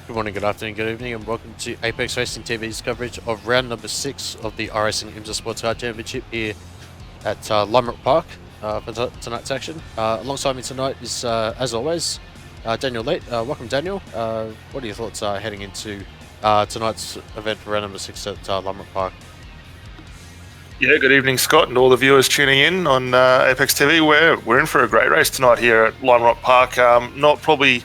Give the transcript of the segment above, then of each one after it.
Good morning, good afternoon, good evening, and welcome to Apex Racing TV's coverage of round number 6 of the iRacing IMSA Sportscar Championship here at Lime Rock Park for tonight's action. Alongside me tonight is, as always, Daniel Late. Welcome, Daniel. What are your thoughts heading into tonight's event for round number 6 at Lime Rock Park? Yeah, good evening, Scott, and all the viewers tuning in on Apex TV. We're in for a great race tonight here at Lime Rock Park. Not probably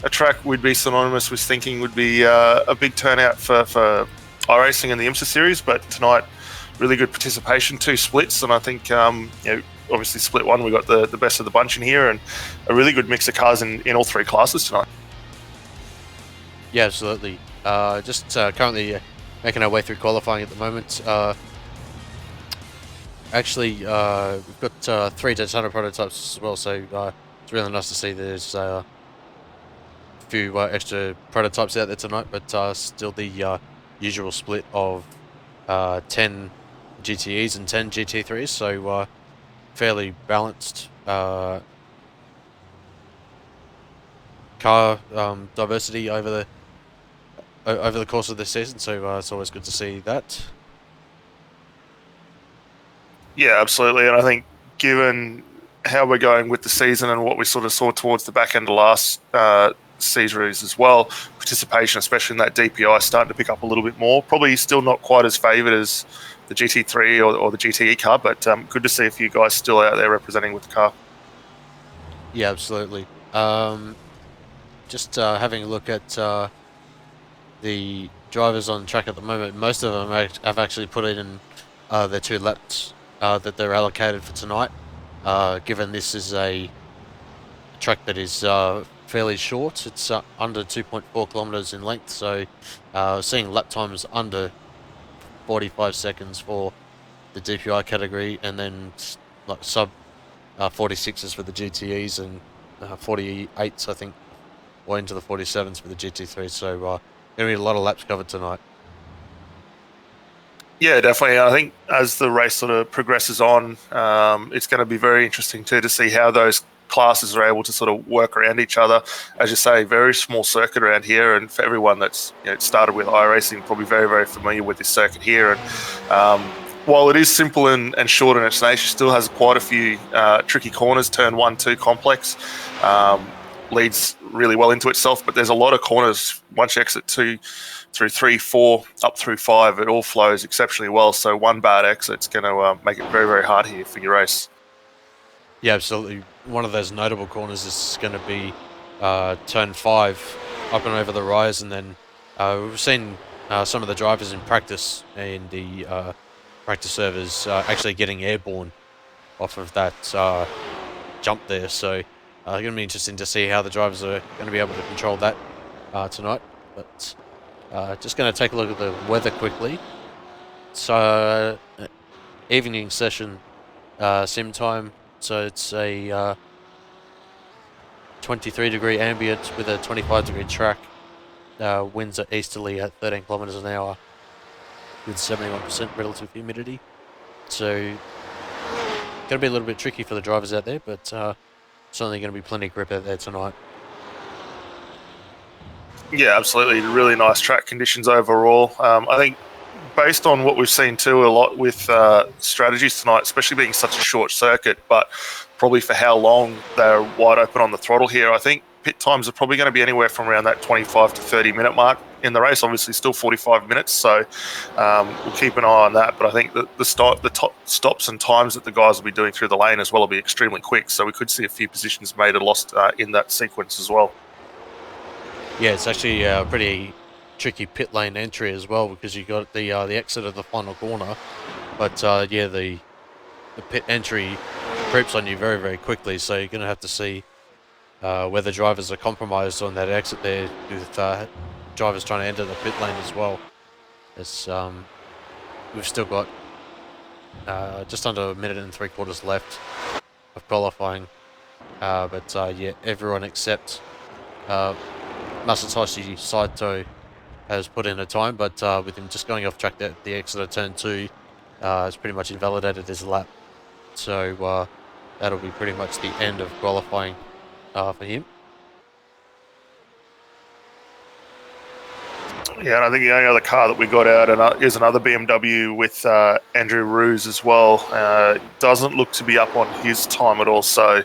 a track we'd be synonymous with thinking would be a big turnout for iRacing in the IMSA series, but tonight, really good participation, 2 splits, and I think obviously split 1 we got the best of the bunch in here, and a really good mix of cars in all 3 classes tonight. Yeah, absolutely. Just currently making our way through qualifying at the moment. Actually, we've got 3 Daytona prototypes as well, so it's really nice to see there's a few extra prototypes out there tonight, but still the usual split of 10 GTEs and 10 GT3s, so fairly balanced car diversity over the course of this season, so it's always good to see that. Yeah, absolutely. And I think given how we're going with the season and what we sort of saw towards the back end of last series as well, participation, especially in that DPI, starting to pick up a little bit more. Probably still not quite as favoured as the GT3 or the GTE car, but good to see a few guys still out there representing with the car. Yeah, absolutely. Just having a look at the drivers on track at the moment, most of them have actually put in their 2 laps that they're allocated for tonight, given this is a track that is fairly short. It's under 2.4 kilometers in length, so seeing lap times under 45 seconds for the DPI category, and then like sub 46s for the GTEs and 48s, I think, or into the 47s for the GT3. So going to be a lot of laps covered tonight. Yeah, definitely. I think as the race sort of progresses on, it's going to be very interesting too to see how those classes are able to sort of work around each other. As you say, very small circuit around here, and for everyone that's started with iRacing, probably very, very familiar with this circuit here. And while it is simple and short in its nature, still has quite a few tricky corners. Turn 1, 2 complex. Leads really well into itself, but there's a lot of corners once you exit 2 through 3, 4, up through 5. It all flows exceptionally well, so one bad exit's going to make it very, very hard here for your race. Yeah, absolutely. One of those notable corners is going to be turn 5 up and over the rise, and then we've seen some of the drivers in practice in the practice servers actually getting airborne off of that jump there, so it's going to be interesting to see how the drivers are going to be able to control that tonight. But just going to take a look at the weather quickly. So evening session sim time, so it's a 23-degree ambient with a 25-degree track. Winds are easterly at 13 kilometers an hour with 71% relative humidity. So going to be a little bit tricky for the drivers out there, but certainly going to be plenty of grip out there tonight. Yeah, absolutely. Really nice track conditions overall. I think based on what we've seen too a lot with strategies tonight, especially being such a short circuit, but probably for how long they're wide open on the throttle here, I think pit times are probably going to be anywhere from around that 25 to 30 minute mark in the race. Obviously still 45 minutes, so we'll keep an eye on that, but I think that the top stops and times that the guys will be doing through the lane as well will be extremely quick, so we could see a few positions made and lost in that sequence as well. Yeah, it's actually a pretty tricky pit lane entry as well, because you got the exit of the final corner, but yeah, the pit entry creeps on you very, very quickly, so you're going to have to see whether drivers are compromised on that exit there, with drivers trying to enter the pit lane as well. As we've still got just under a minute and 3/4 left of qualifying, but yeah, everyone except Masatoshi Saito has put in a time, but with him just going off track at the exit of turn 2, has pretty much invalidated his lap. So that'll be pretty much the end of qualifying for him. Yeah, and I think the only other car that we got out is another BMW with Andrew Roos as well. Doesn't look to be up on his time at all, so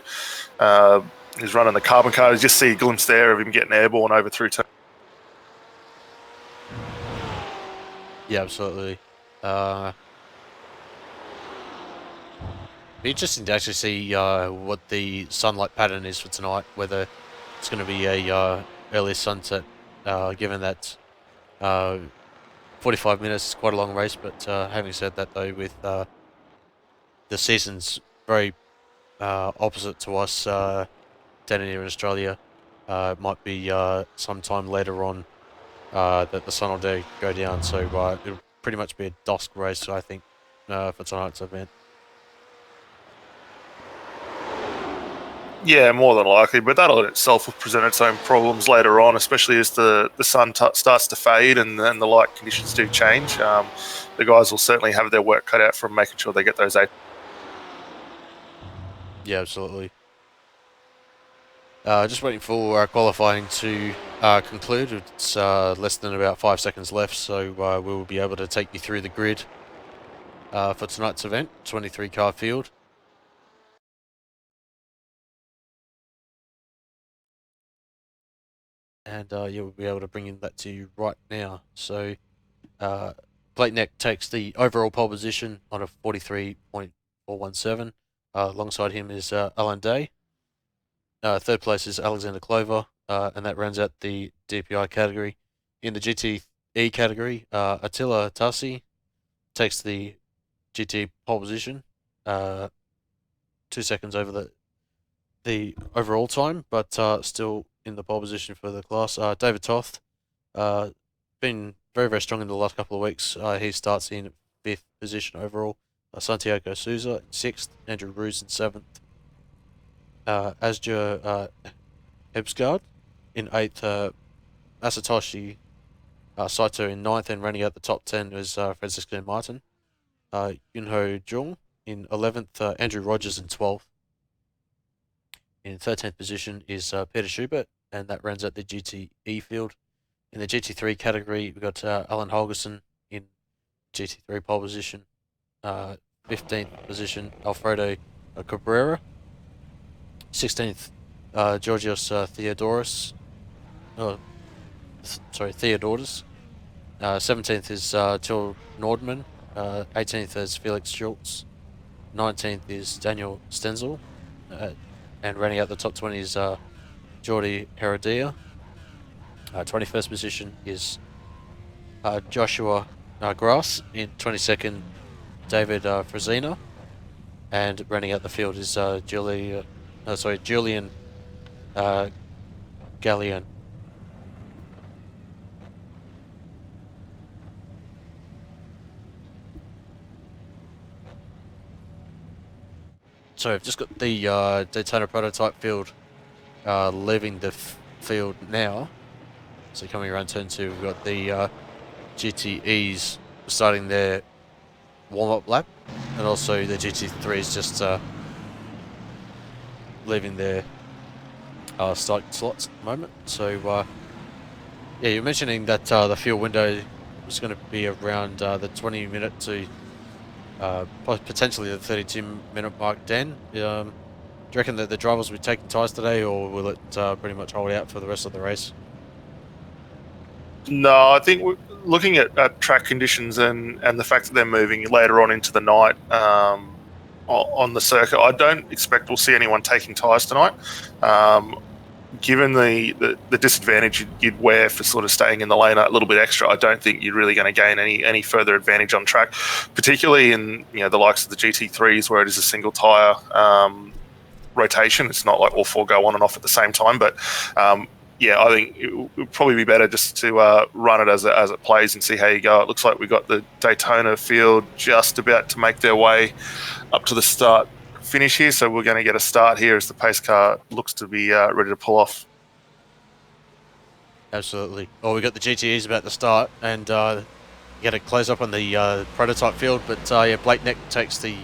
he's running the carbon car. You just see a glimpse there of him getting airborne over through turn. Yeah, absolutely. Be interesting to actually see what the sunlight pattern is for tonight. Whether it's going to be a early sunset, given that 45 minutes is quite a long race. But having said that, though, with the season's very opposite to us down here in Australia, it might be sometime later on that the sun will go down. So it'll pretty much be a dusk race, I think, for tonight's event. Yeah, more than likely, but that'll in itself will present its own problems later on, especially as the sun starts to fade and the light conditions do change. The guys will certainly have their work cut out from making sure they get those eight. Yeah, absolutely. Just waiting for qualifying to conclude. It's less than about 5 seconds left, so we will be able to take you through the grid for tonight's event, 23 car field. And you'll be able to bring in that to you right now. So Blakeneck takes the overall pole position on a 43.417. Alongside him is Alan Day. Third place is Alexander Clover, and that rounds out the DPI category. In the GTE category, Attila Tassi takes the GT pole position, 2 seconds over the overall time, but still in the pole position for the class. David Toth, been very, very strong in the last couple of weeks. He starts in 5th position overall. Santiago Souza, 6th. Andrew Roos in 7th. Asger Hebsgaard in 8th. Masatoshi Saito in 9th, and running out the top 10 is Francisco Martin. Yunho Jung in 11th. Andrew Rogers in 12th. In 13th position is Peter Schubert, and that rounds out the GTE field. In the GT3 category, we've got Alan Holgerson in GT3 pole position. 15th position, Alfredo Cabrera. 16th, Georgios Theodoros. Theodoros. 17th is Till Nordman. 18th is Felix Schultz. 19th is Daniel Stenzel. And running out the top 20 is Jordi Heredia. 21st position is Joshua Grass. In 22nd, David Frazina. And running out the field is Julian Gallian. So I've just got the Daytona prototype field leaving the field now. So coming around turn 2, we've got the GTEs starting their warm-up lap, and also the GT3s just leaving their start slots at the moment. So yeah, you're mentioning that the field window was going to be around the 20-minute to potentially the 32-minute mark. Dan, do you reckon that the drivers will be taking tyres today, or will it pretty much hold out for the rest of the race? No, I think looking at track conditions and the fact that they're moving later on into the night on the circuit, I don't expect we'll see anyone taking tyres tonight. Given the disadvantage you'd wear for sort of staying in the lane a little bit extra, I don't think you're really going to gain any further advantage on track, particularly in the likes of the GT3s where it is a single tyre rotation. It's not like all four go on and off at the same time, but yeah, I think it would probably be better just to run it as it plays and see how you go. It looks like we got the Daytona field just about to make their way up to the start finish here, so we're going to get a start here as the pace car looks to be ready to pull off. Absolutely. Well, we got the GTEs about to start, and you got to close up on the prototype field, but yeah, Blakeneck takes the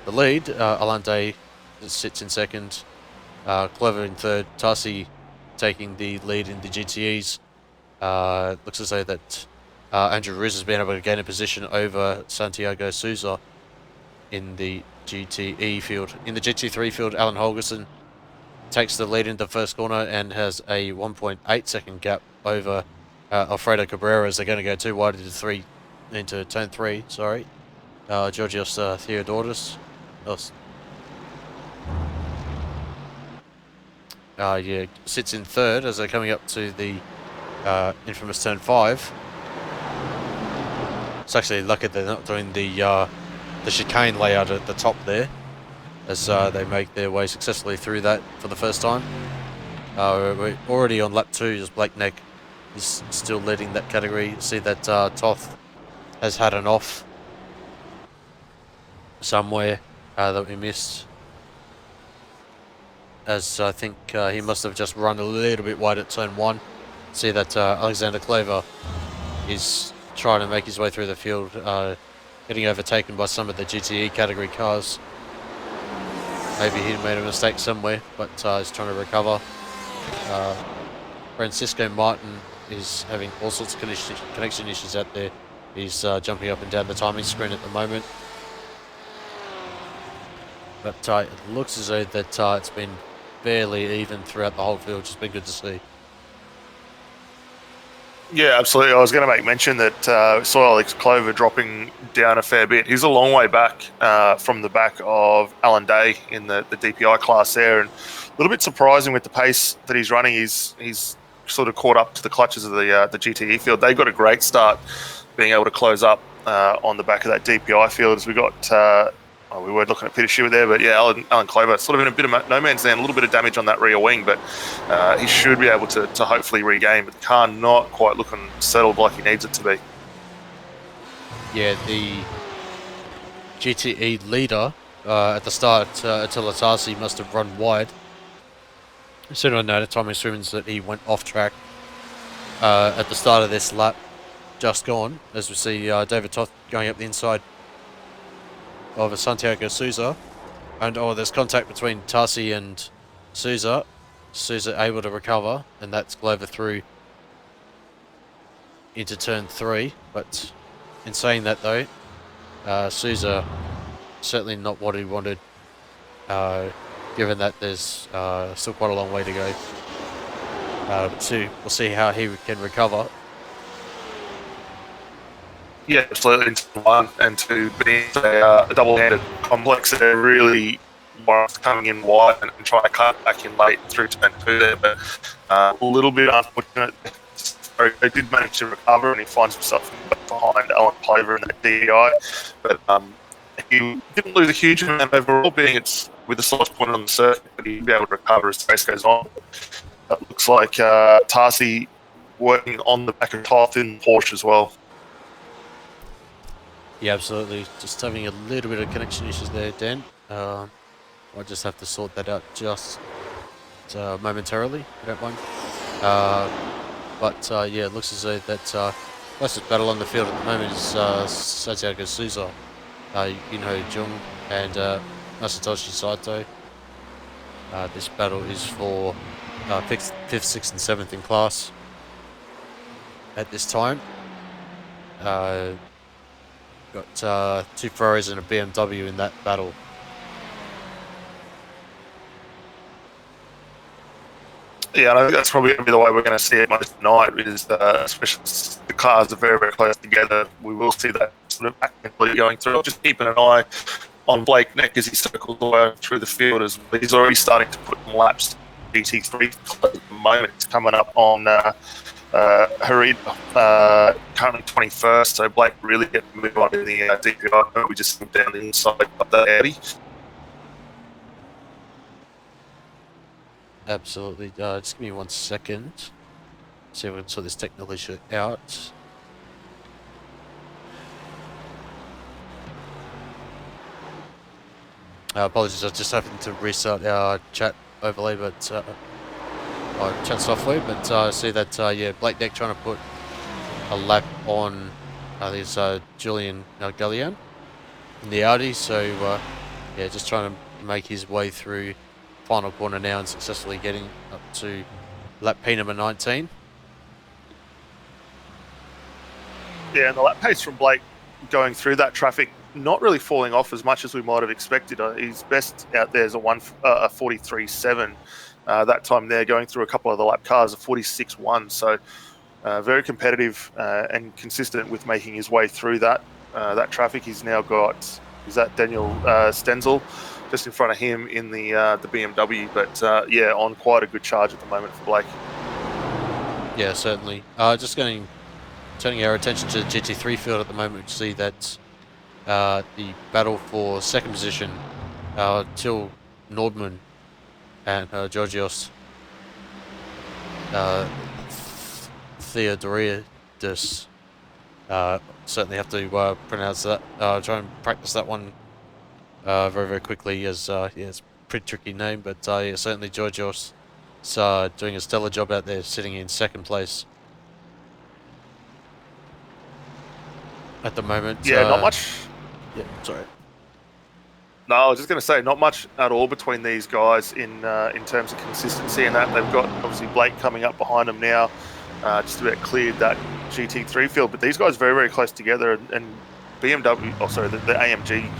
lead. Alan Day sits in second. Clever in third. Tassi taking the lead in the GTEs. Looks as though that Andrew Riz has been able to gain a position over Santiago Souza in the GTE field. In the GT3 field, Alan Holgerson takes the lead in the first corner and has a 1.8 second gap over Alfredo Cabrera as they're going to go too wide into turn 3. Sorry, Georgios Theodoros. Yeah, sits in third as they're coming up to the infamous turn 5. It's actually lucky they're not doing the chicane layout at the top there, as they make their way successfully through that for the first time. We're already on lap 2 as Blake Neck is still leading that category. You see that Toth has had an off somewhere that we missed, as I think he must have just run a little bit wide at turn 1. See that Alexander Claver is trying to make his way through the field, getting overtaken by some of the GTE category cars. Maybe he made a mistake somewhere, but he's trying to recover. Francisco Martin is having all sorts of connection issues out there. He's jumping up and down the timing screen at the moment. But it looks as though that it's been fairly even throughout the whole field, which has been good to see. Yeah, absolutely. I was going to make mention that saw Alex Clover dropping down a fair bit. He's a long way back from the back of Alan Day in the DPI class there, and a little bit surprising with the pace that he's running. He's sort of caught up to the clutches of the GTE field. They got a great start being able to close up on the back of that DPI field as we got... we were looking at Peter Stewart there, but yeah, Alan Clover sort of in a bit of no man's land, a little bit of damage on that rear wing, but he should be able to hopefully regain. But the car not quite looking settled like he needs it to be. Yeah, the GTE leader at the start, Attila Tarsi, must have run wide. Soon I know, timing swimmings that he went off track at the start of this lap, just gone, as we see David Toth going up the inside of Santiago Souza, and there's contact between Tarsi and Souza. Souza able to recover, and that's Glover through into turn 3. But in saying that though, Souza certainly not what he wanted, given that there's still quite a long way to go. We'll see how he can recover. Yeah, absolutely. Into 1 and 2, but it's a double-handed complex. They're really coming in wide and trying to cut back in late through turn 2 there, but a little bit unfortunate. They did manage to recover, and he finds himself behind Alan Clover in that DEI, but he didn't lose a huge amount overall, being it's with the slowest point on the circuit, but he'll be able to recover as the race goes on. It looks like Tarsi working on the back of Toth in Porsche as well. Yeah, absolutely. Just having a little bit of connection issues there, Dan. I'll just have to sort that out just momentarily, if you don't mind. Yeah, it looks as though that closest battle on the field at the moment is Santiago Souza, Yunho Jung, and Masatoshi Saito. This battle is for 5th, 6th, and 7th in class at this time. Got 2 Ferraris and a BMW in that battle. Yeah, and I think that's probably going to be the way we're going to see it most tonight, is especially the cars are very, very close together. We will see that sort of actively going through. Just keeping an eye on Blake Neck as he circles the way through the field as well. He's already starting to put laps GT3 at the moment. It's coming up on Harida, currently 21st, so Blake really getting to move on in the DPI. We just went down the inside of the Audi. Absolutely. Just give me 1 second. See if we can sort this technical issue out. Apologies, I just happened to restart our chat overlay, but our chat software. But I see that yeah, Blake Neck trying to put a lap on this Julian Gallian in the Audi. So yeah, just trying to make his way through final corner now and successfully getting up to lap P number 19. Yeah, and the lap pace from Blake going through that traffic, not really falling off as much as we might have expected. His best out there is a 43.7. That time there, going through a couple of the lap cars, a 46.1. So very competitive and consistent with making his way through that traffic. He's now got, is that Daniel Stenzel just in front of him in the BMW, but yeah, on quite a good charge at the moment for Blake. Yeah, certainly. Turning our attention to the GT3 field at the moment, we see that the battle for second position, till Nordman and Georgios Theodoridis. Certainly have to pronounce that. Try and practice that one very, very quickly, as yeah, it's a pretty tricky name, but yeah, certainly Georgios is doing a stellar job out there, sitting in second place at the moment. Yeah, not much. Yeah, sorry. No, I was just going to say, not much at all between these guys in terms of consistency and that. They've got obviously Blake coming up behind them now, just about cleared that GT3 field. But these guys are very, very close together. And BMW, oh sorry, the AMG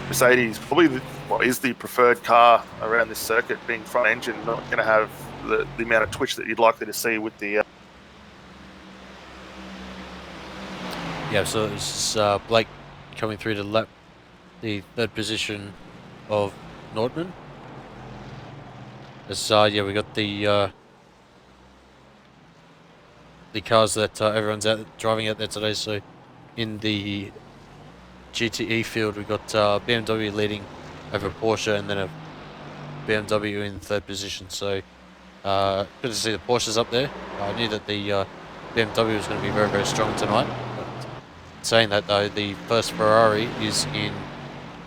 Mercedes probably is the preferred car around this circuit, being front engine, not going to have the amount of twitch that you'd likely to see with the. Yeah, so this is Blake coming through to lap the third position of Nordman. As yeah, we got the cars that everyone's driving out there today. So in the GTE field, we got BMW leading over Porsche, and then a BMW in third position. So good to see the Porsches up there. I knew that the BMW was going to be very, very strong tonight. But saying that though, the first Ferrari is in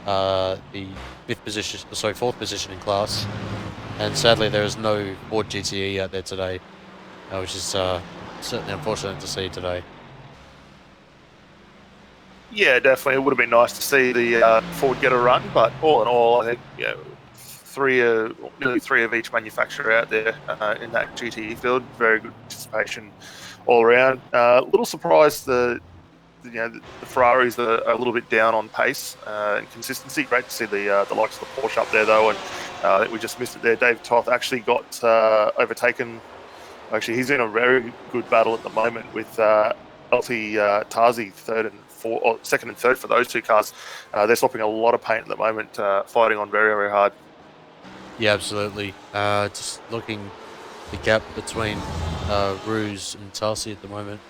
the fourth position in class, and sadly there is no Ford GTE out there today, which is certainly unfortunate to see today. Yeah, definitely. It would have been nice to see the Ford get a run, but all in all, I think nearly three of each manufacturer out there in that GTE field. Very good participation all around. A little surprised the Ferraris are a little bit down on pace and consistency. Great to see the likes of the Porsche up there though, and I think we just missed it there. Dave Toth actually got overtaken. Actually, he's in a very good battle at the moment with LT Tarzi second and third for those two cars. They're swapping a lot of paint at the moment, fighting on very, very hard. Yeah, absolutely. Just looking the gap between Ruse and Tarsi at the moment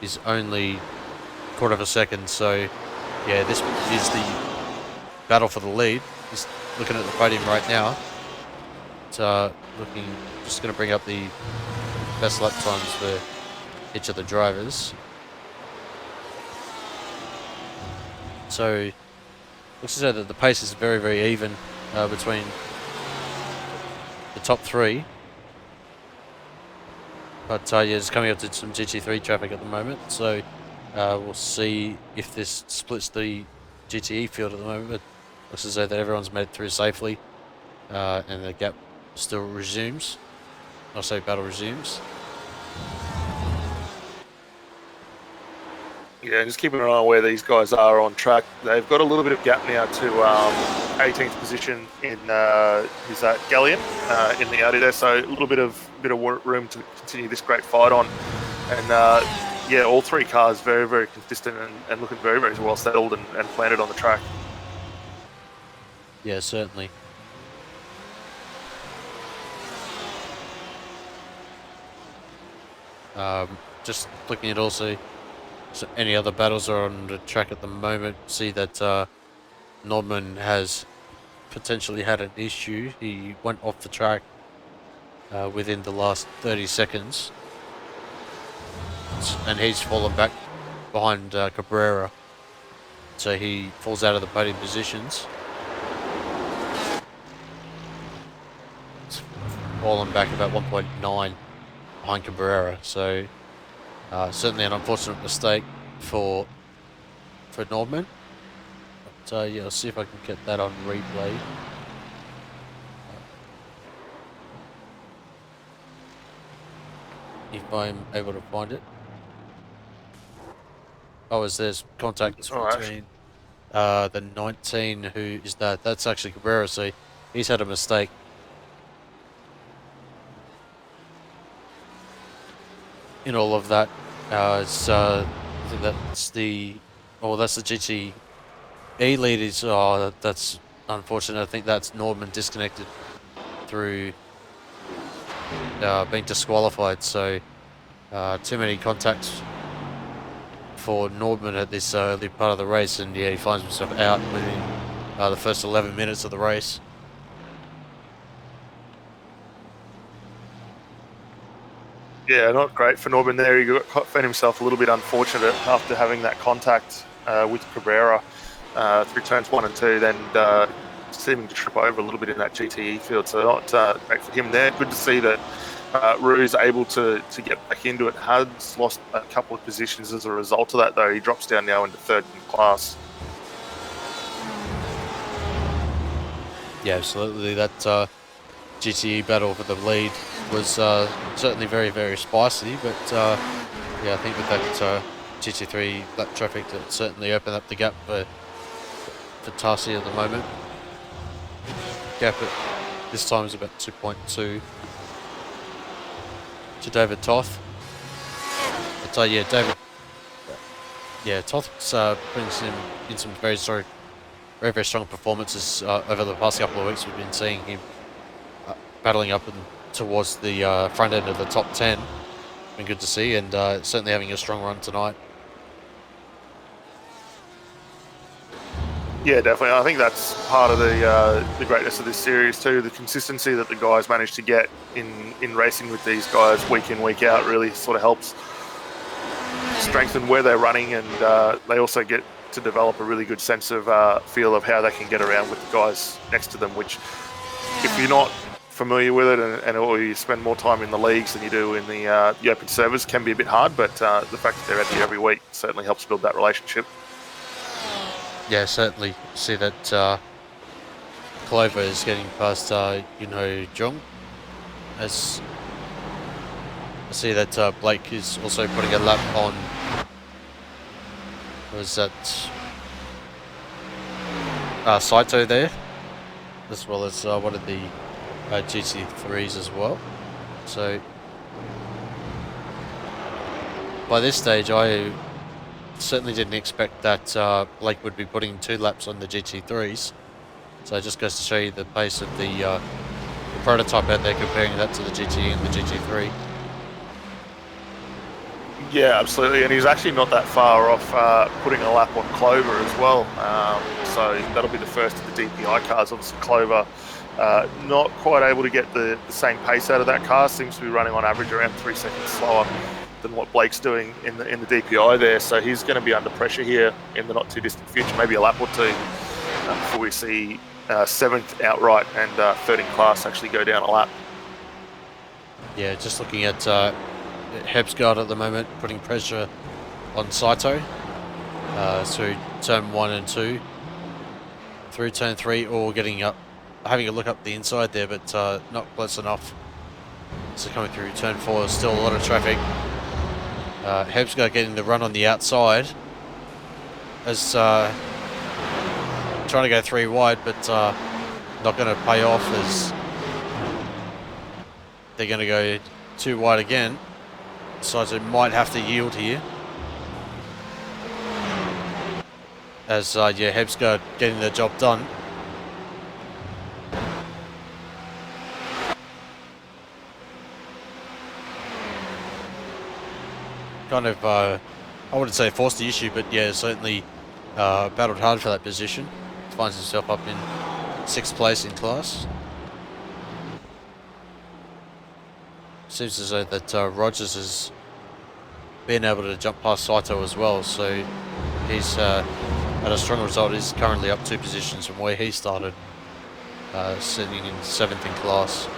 is only a quarter of a second. So yeah, this is the battle for the lead. Just looking at the podium right now. It's just going to bring up the best lap times for each of the drivers. So looks as though that the pace is very, very even between the top three. But yeah, it's coming up to some GT3 traffic at the moment, so we'll see if this splits the GTE field at the moment. But looks as though that everyone's made it through safely, and the gap still resumes. I'll say battle resumes. Yeah, just keeping an eye on where these guys are on track. They've got a little bit of gap now to 18th position in who's that, Gallion in the Audi there. So a little bit of room to continue this great fight on. And yeah, all three cars very, very consistent and looking very, very well settled and planted on the track. Yeah, certainly. Just looking at also so any other battles are on the track at the moment. See that Nordman has potentially had an issue. He went off the track within the last 30 seconds, and he's fallen back behind Cabrera, so he falls out of the podium positions. It's fallen back about 1.9 behind Cabrera, so certainly an unfortunate mistake for Nordman. But yeah, I'll see if I can get that on replay. If I'm able to find it. Oh, is there's contact All right. between the 19, who is that? That's actually Cabrera, so he's had a mistake. In all of that. I think that's the GTE lead is, that's unfortunate. I think that's Nordman disconnected through being disqualified, so too many contacts for Nordman at this early part of the race, and yeah, he finds himself out within the first 11 minutes of the race. Yeah, not great for Norman there. He found himself a little bit unfortunate after having that contact with Cabrera through turns 1 and 2, then seeming to trip over a little bit in that GTE field. So not great for him there. Good to see that Rue's able to get back into it. Has lost a couple of positions as a result of that, though. He drops down now into third in class. Yeah, absolutely. That GTE battle for the lead was certainly very, very spicy, but yeah, I think with that GT3 lap traffic, that certainly opened up the gap for Tarsi at the moment. Gap at this time is about 2.2 to David Toth. But yeah, Toth's brings him in some very, very strong performances over the past couple of weeks. We've been seeing him battling up and towards the front end of the top 10. Been good to see, and certainly having a strong run tonight. Yeah, definitely. I think that's part of the greatness of this series too. The consistency that the guys manage to get in racing with these guys week in, week out really sort of helps strengthen where they're running, and they also get to develop a really good sense of feel of how they can get around with the guys next to them, which if you're not familiar with it or you spend more time in the leagues than you do in the open servers, can be a bit hard, but the fact that they're out here every week certainly helps build that relationship. Yeah, certainly see that Clover is getting past Jung. As I see that Blake is also putting a lap on. Was that Saito there, as well as one of the GT3s as well. So by this stage, I certainly didn't expect that Blake would be putting 2 laps on the GT3s. So it just goes to show you the pace of the prototype out there, comparing that to the GT and the GT3. Yeah, absolutely, and he's actually not that far off putting a lap on Clover as well. So that'll be the first of the DPI cars. Obviously, Clover not quite able to get the same pace out of that car. Seems to be running on average around 3 seconds slower than what Blake's doing in the DPI there. So he's going to be under pressure here in the not too distant future, maybe a lap or two before we see 7th outright and 3rd in class actually go down a lap. Yeah, just looking at Hebsgaard at the moment, putting pressure on Saito through turn 1 and 2, through turn 3, or getting up, having a look up the inside there, but not close enough. So coming through turn 4, still a lot of traffic. Hebsgaard getting the run on the outside, as trying to go 3 wide, but not going to pay off, as they're going to go 2 wide again. Saito might have to yield here, as yeah, Hebsgaard getting the job done. Kind of, I wouldn't say forced the issue, but yeah, certainly battled hard for that position. Finds himself up in 6th place in class. Seems as though that Rogers has been able to jump past Saito as well, so he's had a strong result. He's currently up 2 positions from where he started, sitting in 7th in class.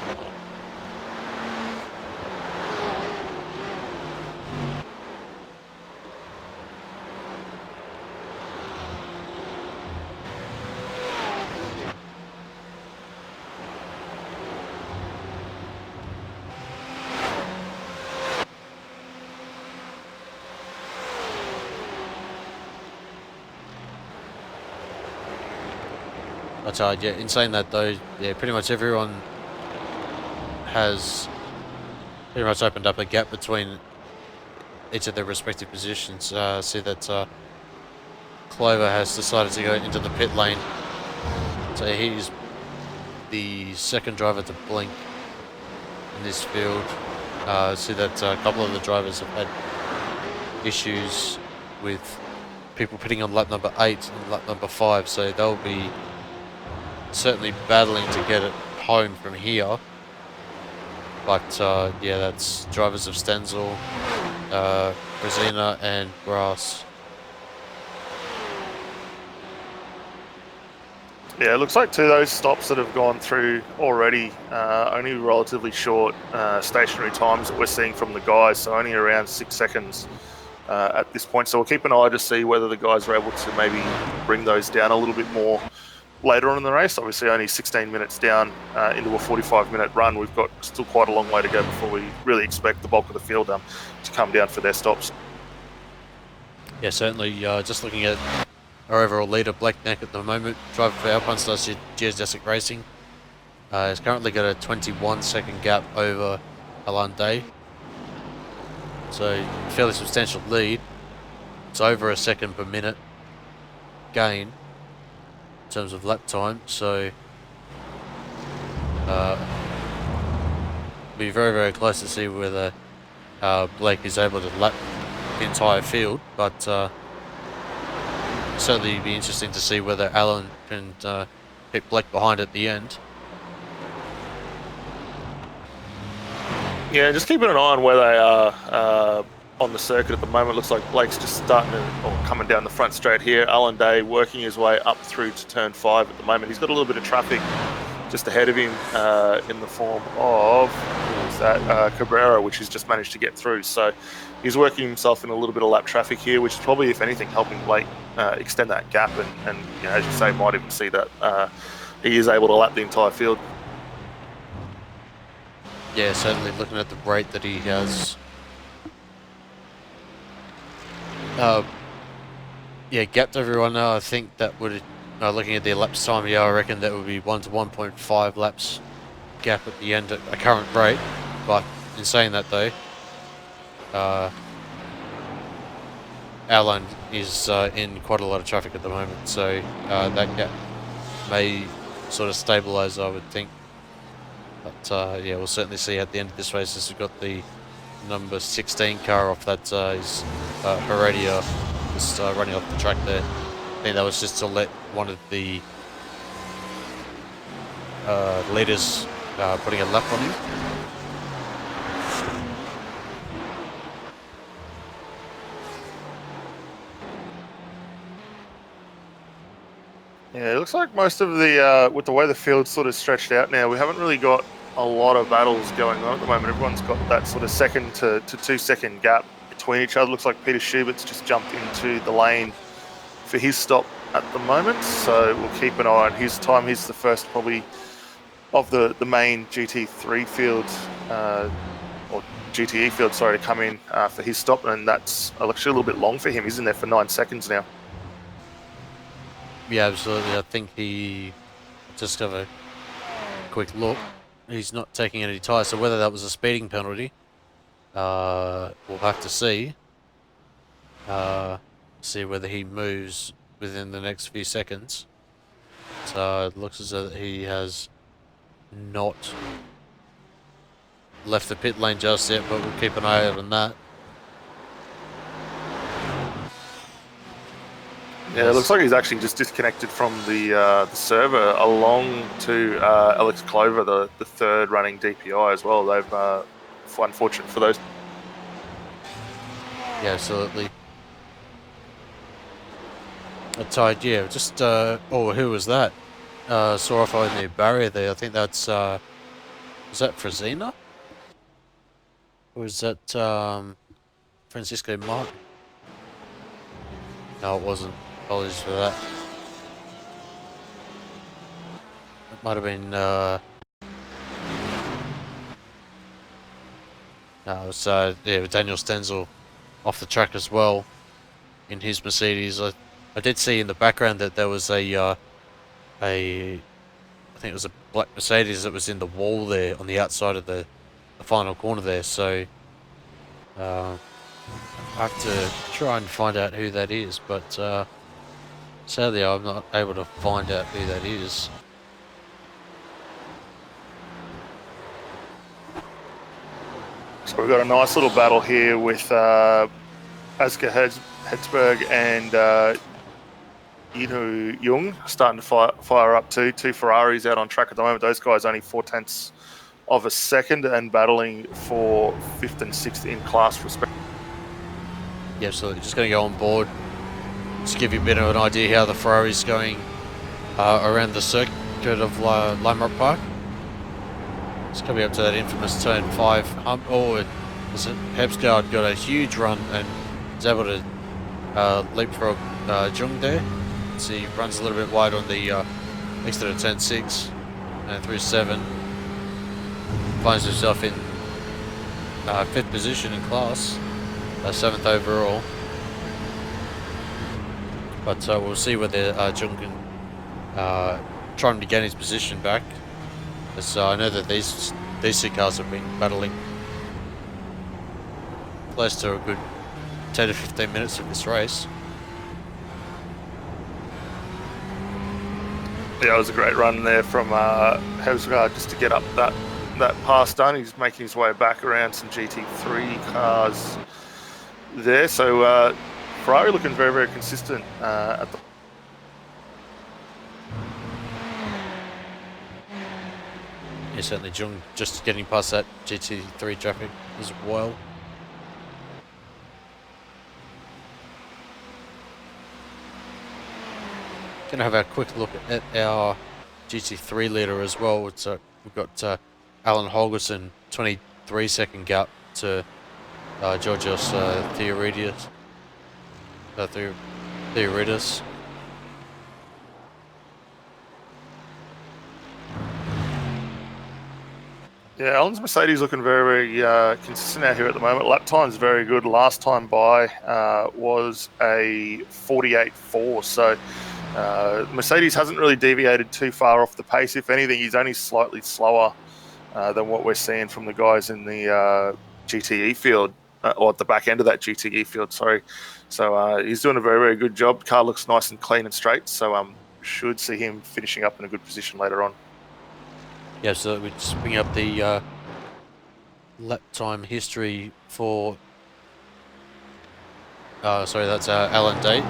But yeah, in saying that though, yeah, pretty much everyone has pretty much opened up a gap between each of their respective positions. See that Clover has decided to go into the pit lane. So he's the second driver to blink in this field. See that a couple of the drivers have had issues with people pitting on lap number 8 and lap number 5, so they'll be certainly battling to get it home from here. But yeah, that's drivers of Stenzel, Brezina and Grass. Yeah, it looks like 2 of those stops that have gone through already, only relatively short stationary times that we're seeing from the guys, so only around 6 seconds at this point. So we'll keep an eye to see whether the guys are able to maybe bring those down a little bit more later on in the race. Obviously only 16 minutes down into a 45-minute run. We've got still quite a long way to go before we really expect the bulk of the field to come down for their stops. Yeah, certainly. Just looking at our overall leader, Black Neck, at the moment, driver for Alpine Stars Geodesic Racing. He's currently got a 21-second gap over Alan Day. So, fairly substantial lead. It's over a second per minute gain in terms of lap time. So, be very, very close to see whether Blake is able to lap the entire field. But certainly be interesting to see whether Alan can pick Blake behind at the end. Yeah, just keeping an eye on where they are on the circuit at the moment. Looks like Blake's just starting to, or coming down the front straight here. Alan Day working his way up through to turn 5 at the moment. He's got a little bit of traffic just ahead of him in the form of Cabrera, which he's just managed to get through. So he's working himself in a little bit of lap traffic here, which is probably, if anything, helping Blake extend that gap and you know, as you say, might even see that he is able to lap the entire field. Yeah, certainly looking at the rate that he has. Yeah, gapped everyone now. I think that would, looking at the elapsed time, yeah, I reckon that would be 1 to 1.5 laps gap at the end at a current rate. But in saying that though, Alan is in quite a lot of traffic at the moment, so that gap may sort of stabilise, I would think. But yeah, we'll certainly see at the end of this race, as we've got the number 16 car off. That is Heredia just running off the track there. I think that was just to let one of the leaders putting a lap on him. Yeah, it looks like most of the, with the way the field's sort of stretched out now, we haven't really got a lot of battles going on at the moment. Everyone's got that sort of 2 to 2 second gap between each other. Looks like Peter Schubert's just jumped into the lane for his stop at the moment, so we'll keep an eye on his time. He's the first probably of the main GT3 field, or GTE field, sorry, to come in for his stop, and that's actually a little bit long for him. He's in there for 9 seconds now. Yeah, absolutely. I think he just have a quick look. He's not taking any tyres, so whether that was a speeding penalty, we'll have to see. See whether he moves within the next few seconds. So it looks as though he has not left the pit lane just yet, but we'll keep an eye out on that. Yeah, it looks like he's actually just disconnected from the server along to Alex Clover, the third running DPI as well. They've unfortunate for those. Yeah, absolutely. Tied, yeah, just oh, who was that? Saw off on the barrier there. I think that's was that Frezina? Or was that Francisco Martin? No, it wasn't. Apologies for that. It might have been no, it was yeah, Daniel Stenzel off the track as well in his Mercedes. I did see in the background that there was a I think it was a black Mercedes that was in the wall there on the outside of the final corner there. So I have to try and find out who that is, but sadly I'm not able to find out who that is. So we've got a nice little battle here with Asker Hetzberg and Inu Jung starting to fire up too. Two Ferraris out on track at the moment. Those guys only 0.4 of a second and battling for 5th and 6th in class respectively. Yeah, absolutely. Just going to go on board. Just give you a bit of an idea how the Ferrari's going around the circuit of Lime Rock Park. It's coming up to that infamous turn 5 hump. Oh, Hebsgaard got a huge run and is able to leapfrog Jung there. So he runs a little bit wide on the exit of turn 6 and through 7. Finds himself in 5th position in class, 7th overall. But we'll see whether Jung can try and regain his position back. As I know that these two cars have been battling close to a good 10 to 15 minutes of this race. Yeah, it was a great run there from Hevsgaard just to get up that pass done. He's making his way back around some GT3 cars there. So Ferrari looking very, very consistent at the... Yeah, certainly Jung just getting past that GT3 traffic as well. Gonna have a quick look at our GT3 leader as well. It's, we've got Alan Holgerson, 23-second gap to Georgios Theoridis. Yeah, Alan's Mercedes looking very, very consistent out here at the moment. Lap time's very good. Last time by was a 48.4. So Mercedes hasn't really deviated too far off the pace. If anything, he's only slightly slower than what we're seeing from the guys in the GTE field, or at the back end of that GTE field, sorry. So he's doing a very, very good job. Car looks nice and clean and straight. So should see him finishing up in a good position later on. Yeah, so we just bring up the lap time history for... sorry, that's Alan Day.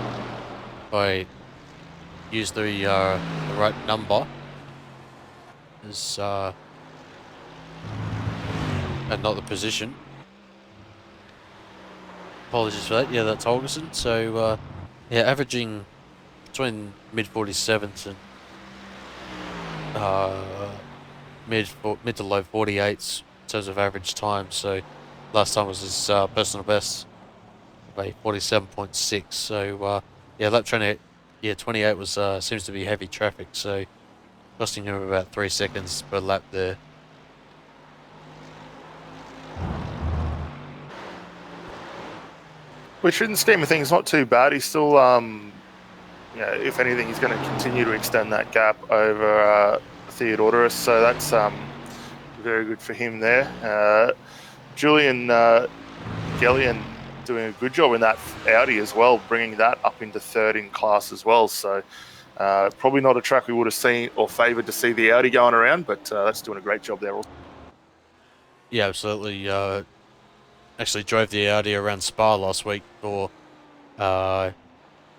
I used the right number as and not the position. Apologies for that. Yeah, that's Holgerson. So yeah, averaging between mid 47s and mid to low 48s in terms of average time. So last time was his personal best of a 47.6. So yeah, lap 28, yeah, 28 was seems to be heavy traffic. So costing him about 3 seconds per lap there. Which in the scheme of things, not too bad. He's still, if anything, he's going to continue to extend that gap over Theodoros. So that's very good for him there. Julian Gellian doing a good job in that Audi as well, bringing that up into 3rd in class as well. So probably not a track we would have seen or favoured to see the Audi going around, but that's doing a great job there also. Yeah, absolutely. Actually drove the Audi around Spa last week for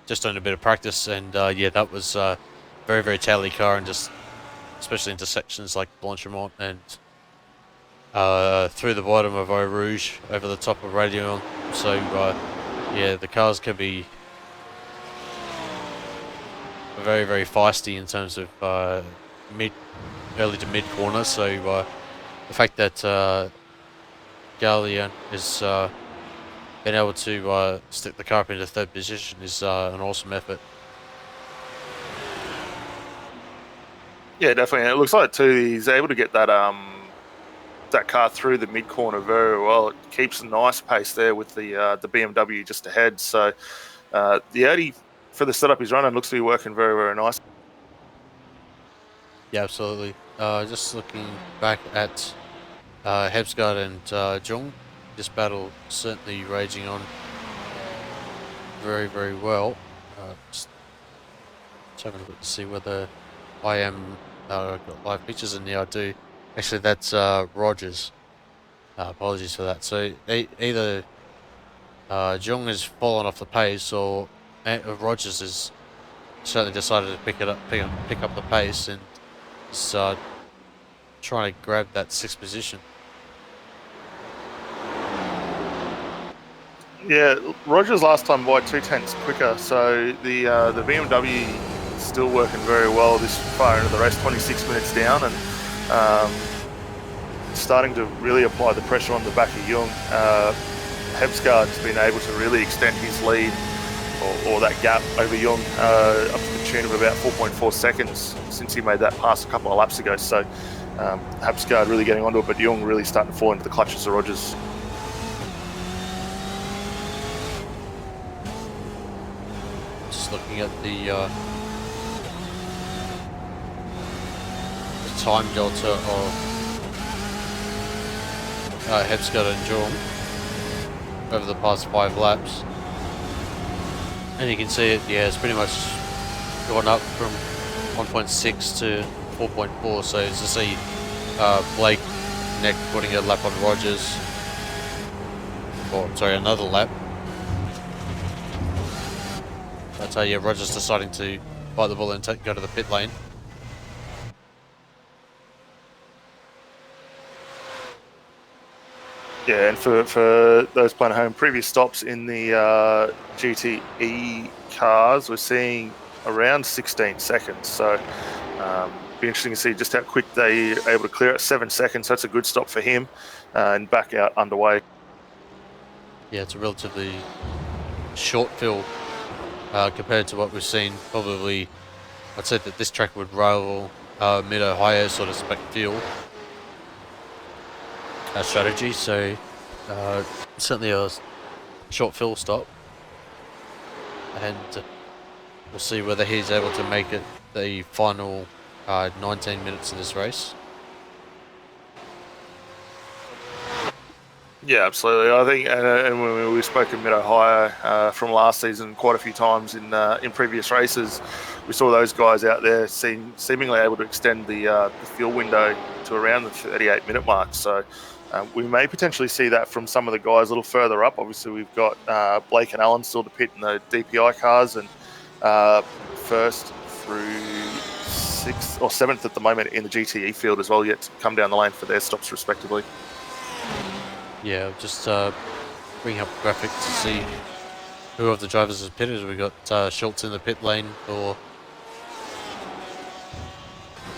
just doing a bit of practice, and yeah, that was very, very tally car, and just especially into sections like Blanchimont and through the bottom of Eau Rouge over the top of Radion. So yeah, the cars can be very, very feisty in terms of early to mid corner. So the fact that Gallian has been able to stick the car up into 3rd position is an awesome effort. Yeah, definitely. And it looks like too he's able to get that that car through the mid corner very well. It keeps a nice pace there with the BMW just ahead. So the Audi for the setup he's running looks to be working very, very nice. Yeah, absolutely. Just looking back at Hebsgaard and Jung, this battle certainly raging on very, very well. Just having a look to see whether I am got live pictures in there. I do. Actually, that's Rogers. Apologies for that. So either Jung has fallen off the pace, or Rogers has certainly decided to pick up the pace, and is trying to grab that sixth position. Yeah, Rogers last time by 2 tenths quicker, so the BMW is still working very well this far into the race, 26 minutes down, and starting to really apply the pressure on the back of Jung. Hebsgaard's been able to really extend his lead or that gap over Jung up to the tune of about 4.4 seconds since he made that pass a couple of laps ago. So Hebsgaard really getting onto it, but Jung really starting to fall into the clutches of Rogers. Just looking at the time delta of Hebsgaard and Jung over the past 5 laps. And you can see it, yeah, it's pretty much gone up from 1.6 to 4.4. So as you see, Blake Neck putting a lap on Rogers, or sorry, another lap. I tell you, Rogers deciding to bite the bullet and go to the pit lane. Yeah, and for those playing at home, previous stops in the GTE cars, we're seeing around 16 seconds. So be interesting to see just how quick they are able to clear it. 7 seconds, that's a good stop for him, and back out underway. Yeah, it's a relatively short fill compared to what we've seen. Probably, I'd say that this track would rival Mid-Ohio sort of spec field strategy, so certainly a short fill stop, and we'll see whether he's able to make it the final 19 minutes of this race. Yeah, absolutely. I think, and when we've spoken Mid-Ohio from last season quite a few times in previous races, we saw those guys out there seemingly able to extend the fuel window to around the 38-minute mark. So we may potentially see that from some of the guys a little further up. Obviously, we've got Blake and Allen still to pit in the DPI cars, and first through 6th or 7th at the moment in the GTE field as well, yet to come down the lane for their stops respectively. Yeah, just bring up a graphic to see who of the drivers has pitted. We got Schultz in the pit lane for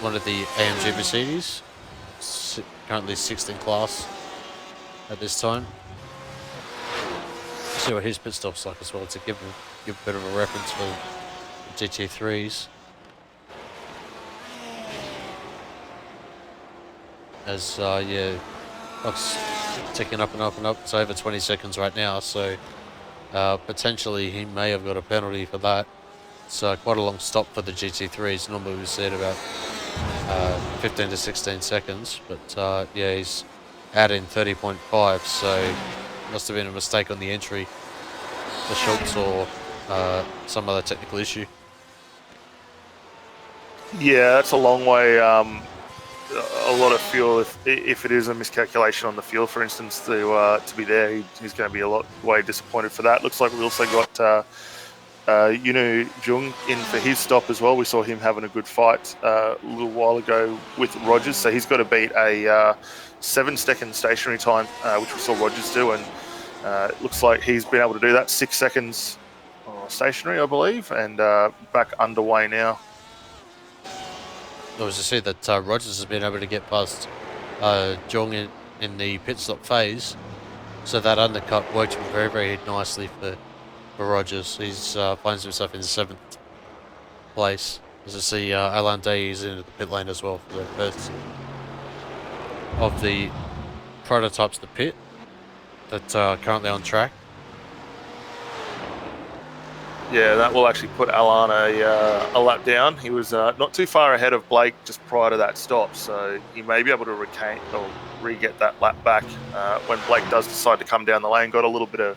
one of the AMG Mercedes, currently 6th in class at this time. See what his pit stop's like as well, to give a bit of a reference for GT3s. As yeah, clock's ticking up and up and up. It's over 20 seconds right now, so potentially he may have got a penalty for that. It's quite a long stop for the GT3s. Normally we see it about 15 to 16 seconds, but yeah, he's adding 30.5, so must have been a mistake on the entry for Schultz, or some other technical issue. Yeah, that's a long way. A lot of fuel. If it is a miscalculation on the fuel, for instance, to be there, he's going to be way disappointed for that. Looks like we also got Yunu Jung in for his stop as well. We saw him having a good fight a little while ago with Rogers, so he's got to beat a 7-second stationary time, which we saw Rogers do, and it looks like he's been able to do that. 6 seconds stationary, I believe, and back underway now. I was to see that Rogers has been able to get past Jung in the pit stop phase, so that undercut worked very, very nicely for Rogers. He's finds himself in 7th place. As I see, Alan Day is into the pit lane as well for the first of the prototypes to pit that are currently on track. Yeah, that will actually put Alan a lap down. He was not too far ahead of Blake just prior to that stop, so he may be able to regain or re-get that lap back when Blake does decide to come down the lane. Got a little bit of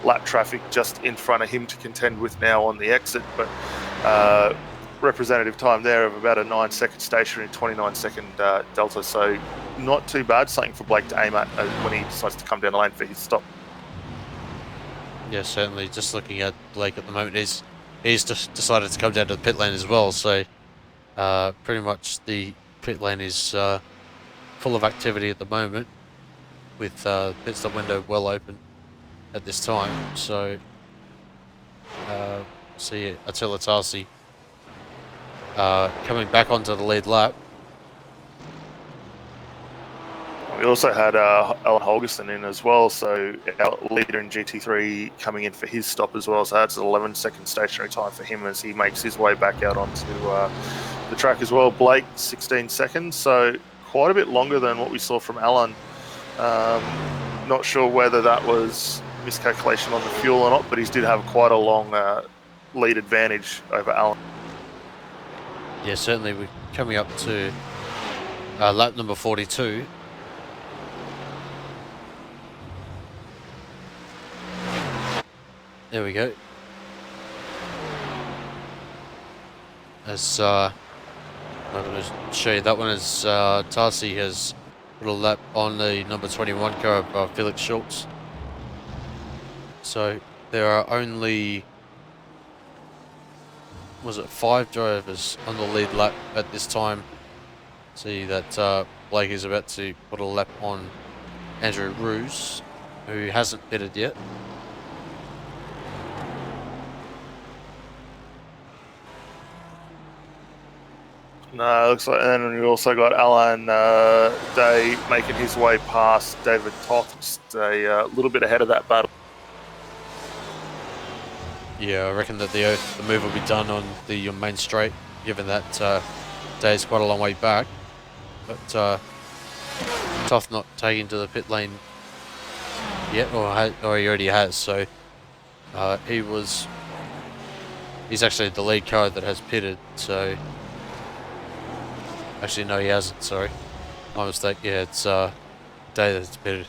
lap traffic just in front of him to contend with now on the exit, but representative time there of about a 9-second stationary, 29-second delta, so not too bad. Something for Blake to aim at when he decides to come down the lane for his stop. Yeah, certainly. Just looking at Blake at the moment, he's just decided to come down to the pit lane as well. So pretty much the pit lane is full of activity at the moment, with pit stop window well open at this time. So see Attila Tarsi coming back onto the lead lap. We also had Alan Holgerson in as well, so our leader in GT3 coming in for his stop as well. So that's an 11-second stationary time for him as he makes his way back out onto the track as well. Blake, 16 seconds, so quite a bit longer than what we saw from Alan. Not sure whether that was miscalculation on the fuel or not, but he did have quite a long lead advantage over Alan. Yeah, certainly. We're coming up to lap number 42. There we go. As I'm going to show you that one, as Tarsi has put a lap on the number 21 car of Felix Schultz. So there are only, was it 5 drivers on the lead lap at this time. See that Blake is about to put a lap on Andrew Roos, who hasn't pitted yet. No, it looks like, and then we also got Alan Day making his way past David Toth, just a little bit ahead of that battle. Yeah, I reckon that the move will be done on the main straight, given that Day is quite a long way back. But Toth not taking to the pit lane yet, or he already has. So he's actually the lead car that has pitted. So. Actually, no, he hasn't, sorry. My mistake. Yeah, it's Day that's pitted,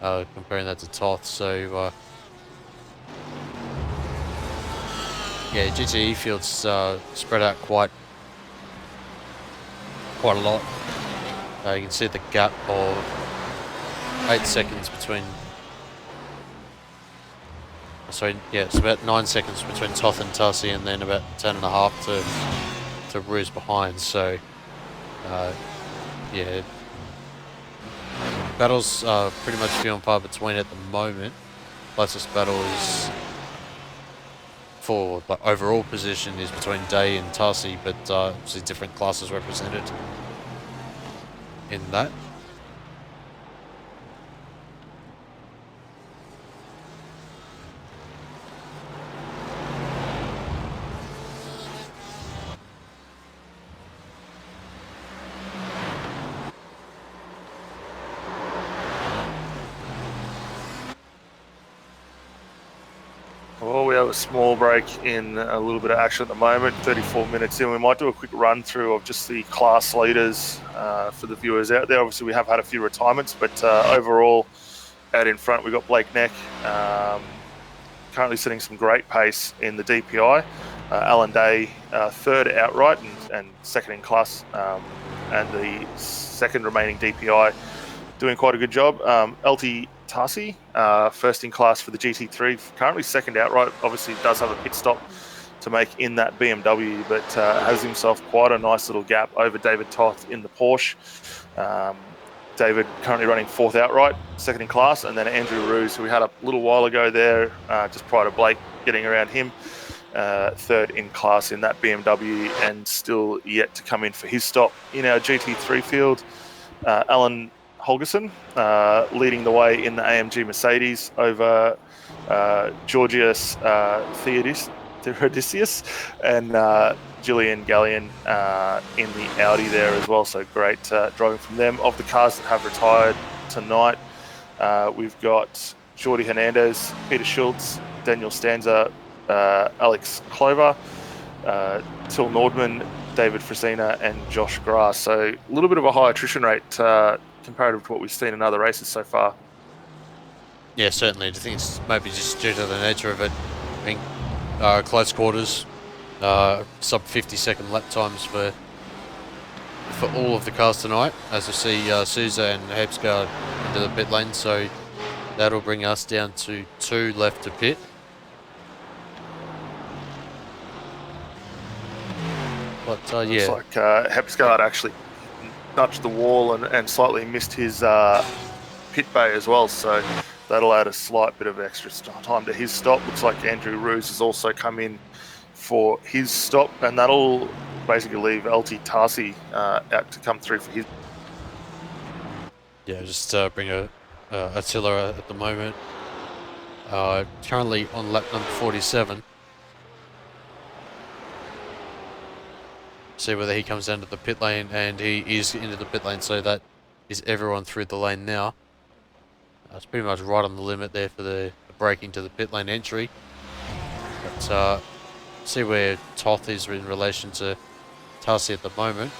comparing that to Toth. So, yeah, GTE field's spread out quite a lot. You can see the gap of 8 seconds between... Sorry, yeah, it's about 9 seconds between Toth and Tarsi, and then about 10.5 to Roos behind, so... yeah, battles are pretty much few and far between at the moment. Closest battle is for the overall position is between Day and Tarsi, but obviously different classes represented in that. Well, we have a small break in a little bit of action at the moment, 34 minutes in. We might do a quick run through of just the class leaders for the viewers out there. Obviously, we have had a few retirements, but overall, out in front, we've got Blake Neck, currently setting some great pace in the DPI. Alan Day, third outright and second in class, and the second remaining DPI doing quite a good job. LT Tarsi, first in class for the GT3, currently second outright. Obviously does have a pit stop to make in that BMW, but has himself quite a nice little gap over David Toth in the Porsche. David currently running fourth outright, second in class, and then Andrew Roos, who we had a little while ago there, just prior to Blake getting around him, third in class in that BMW, and still yet to come in for his stop. In our GT3 field, Alan Holgerson leading the way in the AMG Mercedes over Georgios Theodosius and Julian Gallion in the Audi there as well. So great driving from them. Of the cars that have retired tonight, we've got Jordi Hernandez, Peter Schultz, Daniel Stanza, Alex Clover, Till Nordman, David Frisina, and Josh Grass. So a little bit of a high attrition rate comparative to what we've seen in other races so far. Yeah, certainly. I think it's maybe just due to the nature of it being close quarters, sub 50-second lap times for all of the cars tonight. As I see, Sousa and Hebsgaard into the pit lane, so that'll bring us down to 2 left to pit. But yeah, looks like Hebsgaard actually nudged the wall and slightly missed his pit bay as well, so that'll add a slight bit of extra time to his stop. Looks like Andrew Roos has also come in for his stop, and that'll basically leave LT Tarsi out to come through for his. Yeah, just bring Attila at the moment. Currently on lap number 47. See whether he comes down to the pit lane, and he is into the pit lane, so that is everyone through the lane now. It's pretty much right on the limit there for the braking to the pit lane entry. But see where Toth is in relation to Tarsi at the moment.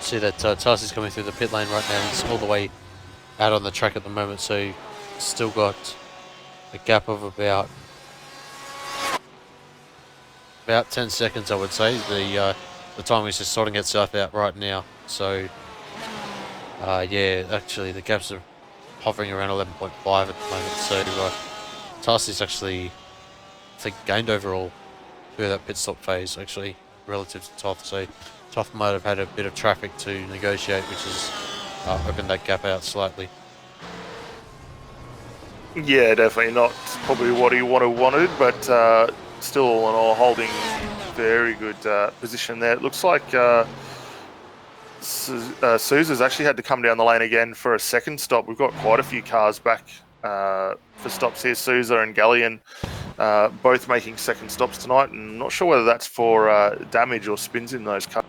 See that Tarsi's coming through the pit lane right now. He's all the way out on the track at the moment, so still got a gap of about 10 seconds, I would say. The time is just sorting itself out right now. So yeah, actually the gaps are hovering around 11.5 at the moment. So Tarsi's actually, I think, gained overall through that pit stop phase, actually, relative to Toth. So Toth might have had a bit of traffic to negotiate, which has opened that gap out slightly. Yeah, definitely not probably what he wanted, but still all in all holding very good position there. It looks like Sousa's actually had to come down the lane again for a second stop. We've got quite a few cars back for stops here. Sousa and Gallion both making second stops tonight, and not sure whether that's for damage or spins in those cars.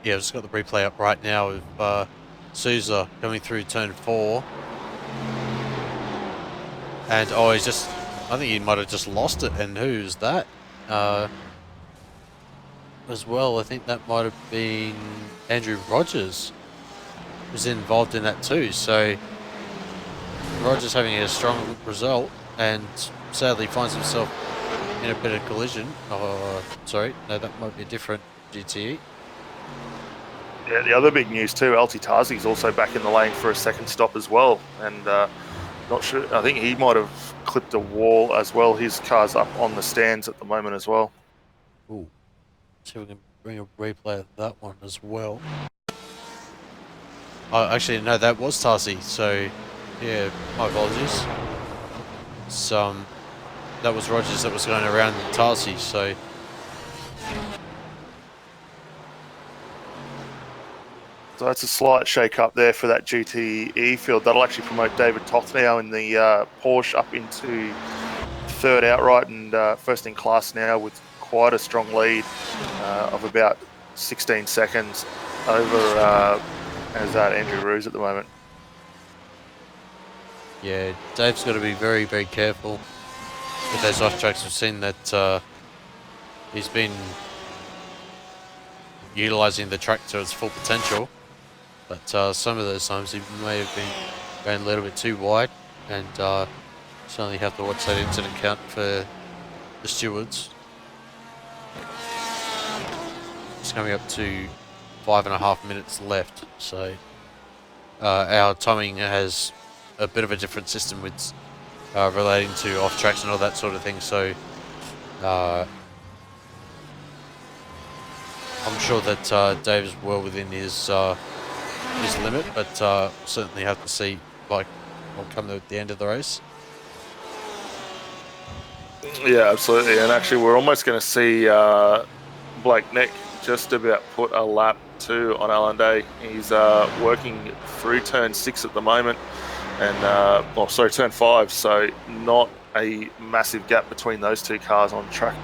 Yeah, I've just got the replay up right now of Sousa coming through turn 4. And I think he might have just lost it. And who's that? As well, I think that might have been Andrew Rogers was involved in that too. So Rogers having a strong result and sadly finds himself in a bit of collision. Oh, sorry, no, that might be a different GTE. Yeah, the other big news too, LT Tarsi is also back in the lane for a second stop as well, and not sure. I think he might have clipped a wall as well. His car's up on the stands at the moment as well. Ooh, see if we can bring a replay of that one as well. Oh, actually, no, that was Tarsi. So, yeah, my apologies. That was Rogers that was going around Tarsi. So. So that's a slight shake-up there for that GTE field. That'll actually promote David Toth now in the Porsche up into third outright and first in class now with quite a strong lead of about 16 seconds over Andrew Roos at the moment. Yeah, Dave's got to be very, very careful with those off tracks. We've seen that he's been utilising the track to its full potential. But some of those times he may have been going a little bit too wide, and certainly have to watch that incident count for the stewards. It's coming up to 5.5 minutes left, so our timing has a bit of a different system with relating to off tracks and all that sort of thing. So I'm sure that Dave is well within his limit, but certainly have to see like what come at the end of the race. Yeah, absolutely. And actually, we're almost going to see Blake Nick just about put a lap 2 on Alan Day. He's working through turn 6 at the moment, and turn 5. So not a massive gap between those two cars on track.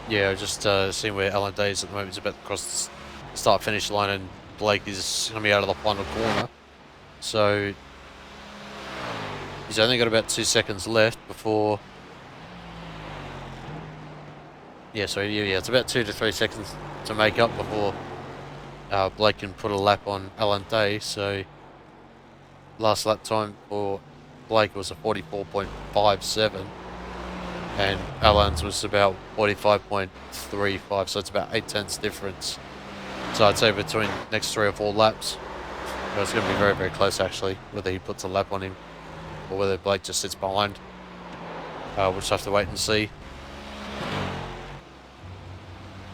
Yeah, just seeing where Alan Day is at the moment. He's about to cross the start-finish line, and Blake is coming out of the final corner. So he's only got about 2 seconds left before... Yeah, so yeah, it's about 2 to 3 seconds to make up before Blake can put a lap on Alan Day. So last lap time for Blake was a 44.57, and Alan's was about 45.35, so it's about 8 tenths difference. So I'd say between next 3 or 4 laps, it's going to be very, very close actually, whether he puts a lap on him or whether Blake just sits behind. We'll just have to wait and see.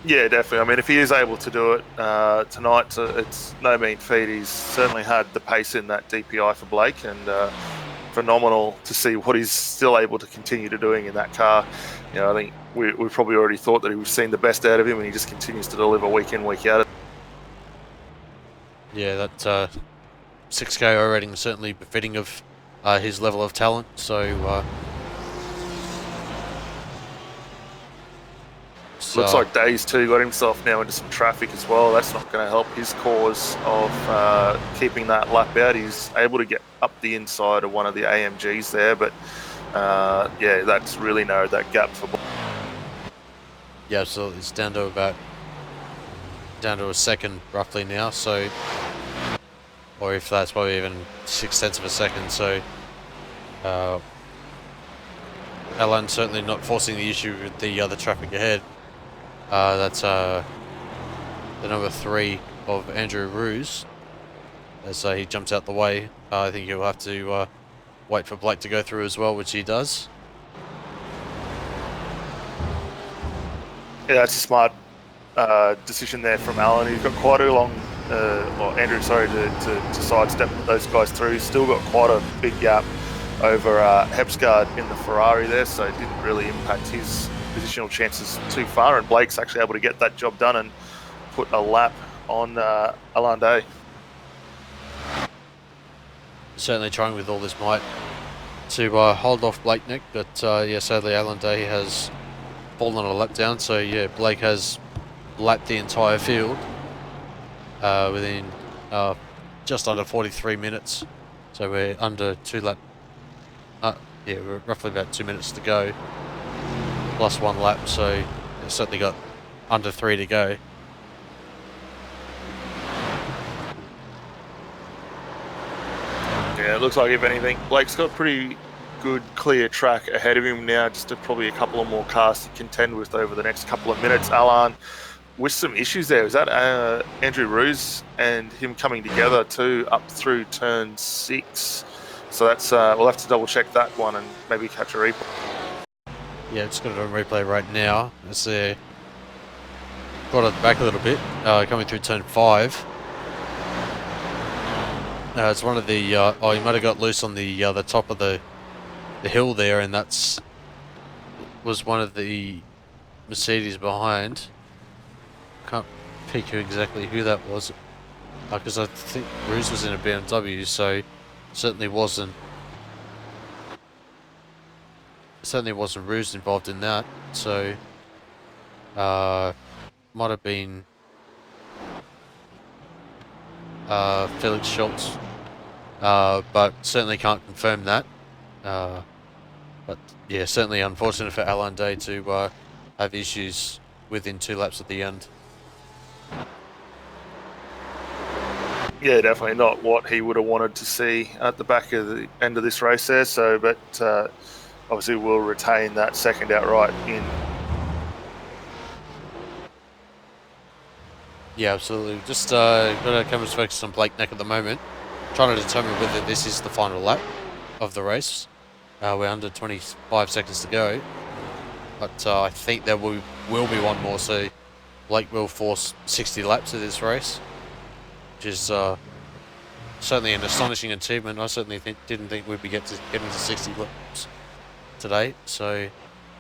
Yeah, definitely. I mean, if he is able to do it tonight, it's no mean feat. He's certainly had the pace in that DPI for Blake, and phenomenal to see what he's still able to continue to doing in that car. You know, I think we probably already thought that we've seen the best out of him, and he just continues to deliver week in, week out. Yeah, that 6KO rating is certainly befitting of his level of talent. So looks like Days too got himself now into some traffic as well. That's not going to help his cause of keeping that lap out. He's able to get up the inside of one of the AMGs there, but yeah, that's really narrowed that gap for. Yeah, absolutely. It's down to a second roughly now. So, or if that's probably even 0.6 of a second. So, Alan certainly not forcing the issue with the other traffic ahead. That's the number 3 of Andrew Ruse, as he jumps out the way. I think he'll have to wait for Blake to go through as well, which he does. Yeah, that's a smart decision there from Alan. He's got quite a long, or Andrew, sorry, to sidestep those guys through. He's still got quite a big gap over Hepsgaard in the Ferrari there, so it didn't really impact his positional chances too far, and Blake's actually able to get that job done and put a lap on Alan Day. Certainly trying with all his might to hold off Blake Nick, but yeah, sadly Alan Day has fallen a lap down. So yeah, Blake has lapped the entire field within just under 43 minutes. So we're under 2 lap. Yeah, we're roughly about 2 minutes to go, plus 1 lap. So it's certainly got under 3 to go. Yeah, it looks like if anything, Blake's got pretty good clear track ahead of him now, just probably a couple of more cars to contend with over the next couple of minutes. Alan with some issues there. Is that Andrew Ruse and him coming together too up through turn 6? So that's we'll have to double check that one and maybe catch a replay. Yeah, just got it on replay right now. As they brought it back a little bit, coming through turn 5. It's one of the oh, he might have got loose on the top of the hill there, and was one of the Mercedes behind. Can't pick exactly who that was, because I think Ruse was in a BMW, so certainly wasn't Ruse involved in that. So might have been Felix Schultz, but certainly can't confirm that. But yeah, certainly unfortunate for Alan Day to have issues within 2 laps at the end. Yeah, definitely not what he would have wanted to see at the back of the end of this race there. So, but obviously we'll retain that second outright in. Yeah, absolutely. Just got our cameras focused on Blake Neck at the moment, trying to determine whether this is the final lap of the race. We're under 25 seconds to go, but I think there will be one more, so Blake will force 60 laps of this race, which is certainly an astonishing achievement. I certainly didn't think we'd be getting to 60 laps today, so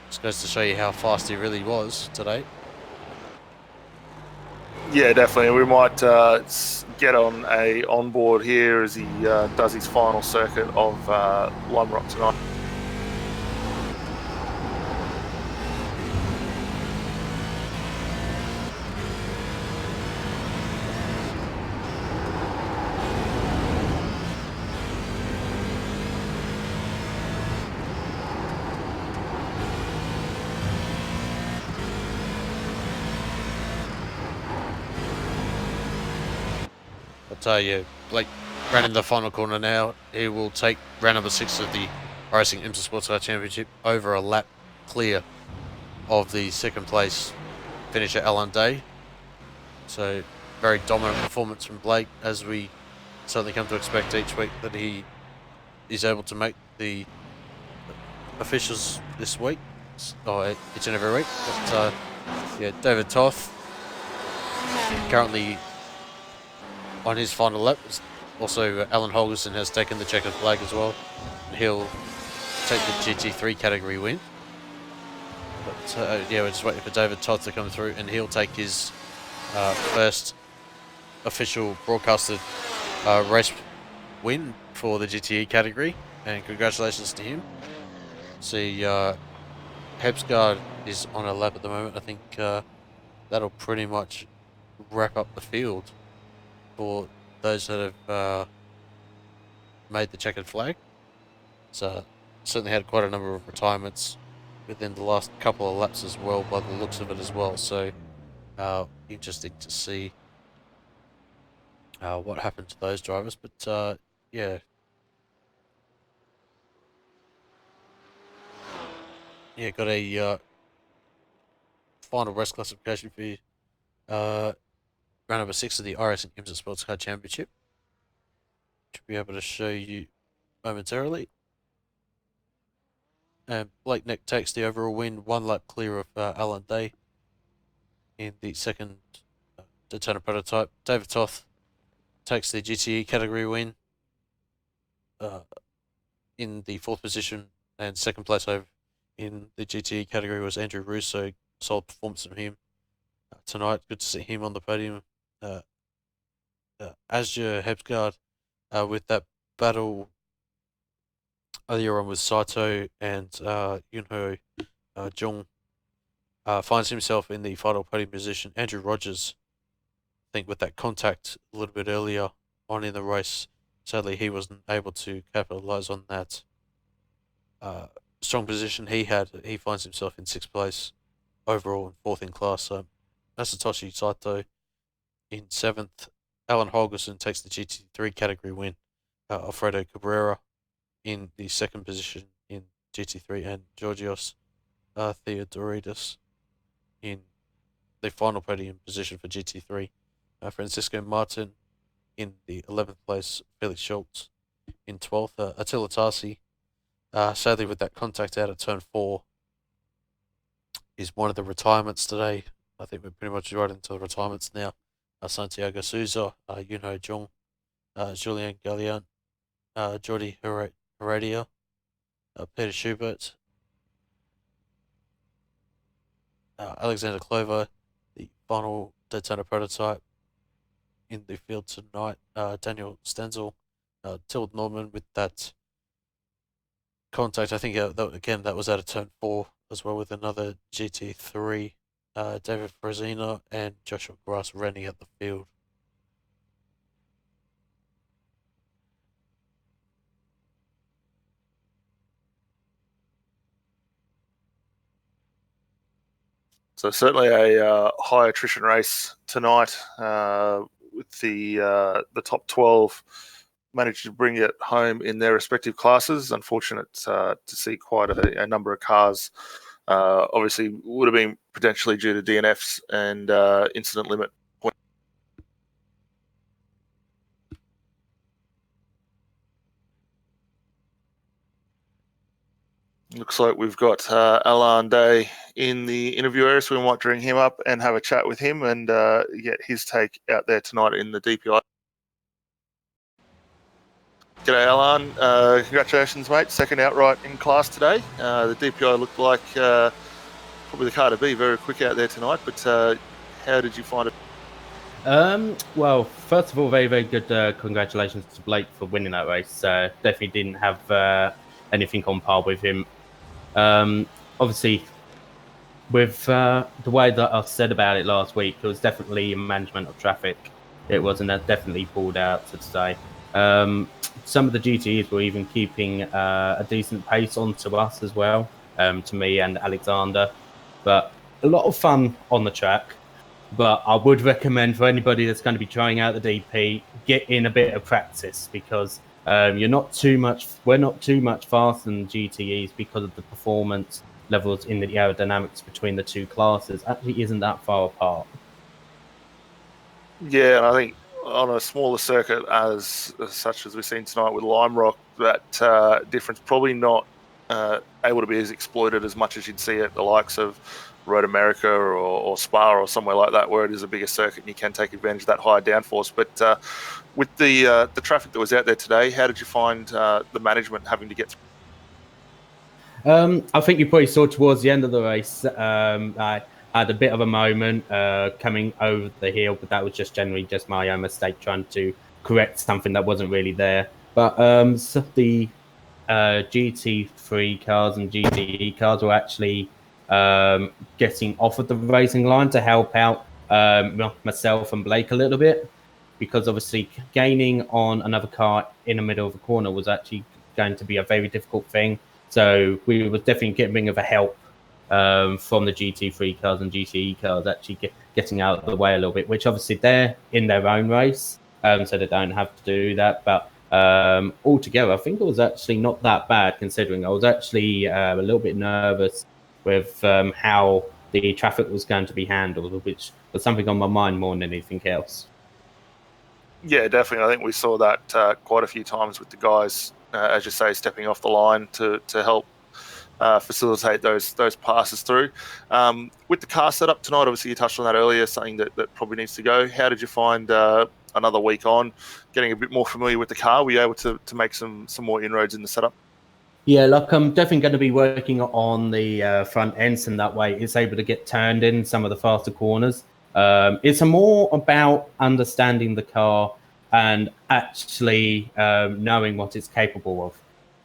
just goes to show you how fast he really was today. Yeah, definitely. We might get on a onboard here as he does his final circuit of Lime Rock tonight. So yeah, Blake ran in the final corner now. He will take round number 6 of the iRacing IMSA Sportscar Championship over a lap clear of the second place finisher Alan Day. So very dominant performance from Blake, as we certainly come to expect each week that he is able to make the officials this week, or each and every week. But yeah, David Toth currently on his final lap. Also, Alan Holgerson has taken the checkered flag as well. He'll take the GT3 category win. But yeah, we're just waiting for David Toth to come through, and he'll take his first official broadcasted race win for the GTE category, and congratulations to him. See, Hebsgaard is on a lap at the moment. I think that'll pretty much wrap up the field for those that have made the checkered flag. So certainly had quite a number of retirements within the last couple of laps as well, by the looks of it as well. So interesting to see what happened to those drivers. But yeah. Yeah, got a final race classification for you. Round number 6 of the iRacing IMSA Sportscar Championship. Should be able to show you momentarily. And Blake Neck takes the overall win, 1 lap clear of Alan Day in the second Daytona prototype. David Toth takes the GTE category win in the 4th position, and second place over in the GTE category was Andrew Russo. Solid performance from him tonight. Good to see him on the podium. Asger Hebsgaard with that battle earlier on with Saito and Yunho Jung finds himself in the final podium position. Andrew Rogers, I think with that contact a little bit earlier on in the race, sadly he wasn't able to capitalise on that strong position he had. He finds himself in 6th place overall and 4th in class. So Masatoshi Saito in 7th. Alan Holgerson takes the GT3 category win. Alfredo Cabrera in the 2nd position in GT3, and Georgios Theodoridis in the final podium position for GT3. Francisco Martin in the 11th place. Felix Schultz in 12th. Attila Tarsi, sadly with that contact out at turn 4, is one of the retirements today. I think we're pretty much right into the retirements now. Santiago Souza, Yunho Jung, Julien Galliant, Jordi Heredia, Peter Schubert, Alexander Clover, the final Daytona prototype in the field tonight. Daniel Stenzel, Tilt Norman with that contact. I think that was out of turn 4 as well, with another GT3. David Frazina and Joshua Grass running at the field. So certainly a high attrition race tonight, with the top 12 managed to bring it home in their respective classes. Unfortunate to see quite a number of cars. Obviously, would have been potentially due to DNFs and incident limit. Looks like we've got Alan Day in the interview area, so we might bring him up and have a chat with him and get his take out there tonight in the DPI. G'day, Alan. Congratulations, mate. Second outright in class today. The DPI looked like probably the car to be. Very quick out there tonight, but how did you find it? Well, first of all, very, very good congratulations to Blake for winning that race. Definitely didn't have anything on par with him. Obviously, with the way that I said about it last week, it was definitely a management of traffic. It wasn't definitely pulled out to today. Some of the GTEs were even keeping a decent pace onto us as well, to me and Alexander. But a lot of fun on the track. But I would recommend for anybody that's going to be trying out the DP, get in a bit of practice because we're not too much faster than GTEs because of the performance levels in the aerodynamics between the two classes actually isn't that far apart. Yeah, and I think on a smaller circuit such as we've seen tonight with Lime Rock, that difference probably not able to be as exploited as much as you'd see at the likes of Road America or Spa or somewhere like that, where it is a bigger circuit and you can take advantage of that higher downforce. But with the traffic that was out there today, how did you find the management having to get through? I think you probably saw towards the end of the race, I had a bit of a moment coming over the hill, but that was just generally just my own mistake trying to correct something that wasn't really there. But so the GT3 cars and GTE cars were actually getting off of the racing line to help out myself and Blake a little bit, because obviously gaining on another car in the middle of the corner was actually going to be a very difficult thing. So we were definitely getting of a help from the GT3 cars and GTE cars actually getting out of the way a little bit, which obviously they're in their own race, so they don't have to do that. But altogether, I think it was actually not that bad considering I was actually a little bit nervous with how the traffic was going to be handled, which was something on my mind more than anything else. Yeah, definitely. I think we saw that quite a few times with the guys, as you say, stepping off the line to help facilitate those passes through. With the car setup tonight, obviously you touched on that earlier, something that probably needs to go. How did you find another week on, getting a bit more familiar with the car? Were you able to make some more inroads in the setup? Yeah, like I'm definitely going to be working on the front ends, and that way it's able to get turned in some of the faster corners. It's more about understanding the car and actually knowing what it's capable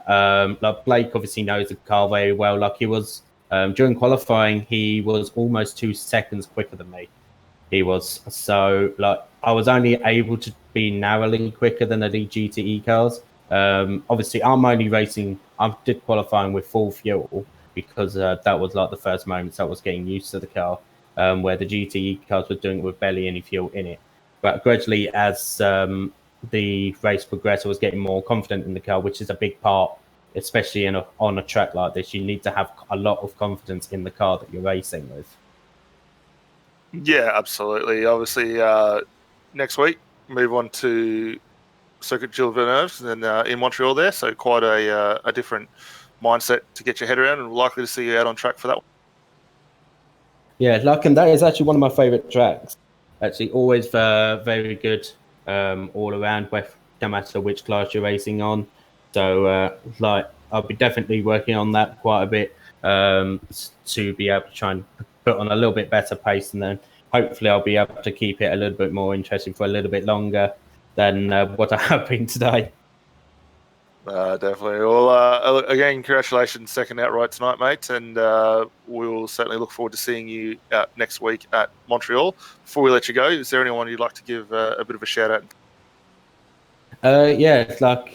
of. Like Blake obviously knows the car very well. Like he was during qualifying, he was almost 2 seconds quicker than me. He was so like I was only able to be narrowly quicker than the GTE cars. Obviously, I'm only racing. I did qualifying with full fuel because that was like the first moments I was getting used to the car, where the GTE cars were doing it with barely any fuel in it. But gradually, as the race progressed, I was getting more confident in the car, which is a big part, especially on a track like this. You need to have a lot of confidence in the car that you're racing with. Yeah, absolutely. Obviously, next week, move on to Circuit Gilles Villeneuve and then in Montreal there. So quite a different mindset to get your head around, and likely to see you out on track for that one. Yeah, like, and that is actually one of my favourite tracks. Actually, always very good all around, no matter which class you're racing on. So, like, I'll be definitely working on that quite a bit to be able to try and put on a little bit better pace, and then hopefully I'll be able to keep it a little bit more interesting for a little bit longer than what I have been today. Definitely. Well, again, congratulations, second outright tonight, mate, and we'll certainly look forward to seeing you out next week at Montreal. Before we let you go, is there anyone you'd like to give a bit of a shout out? Yeah, it's like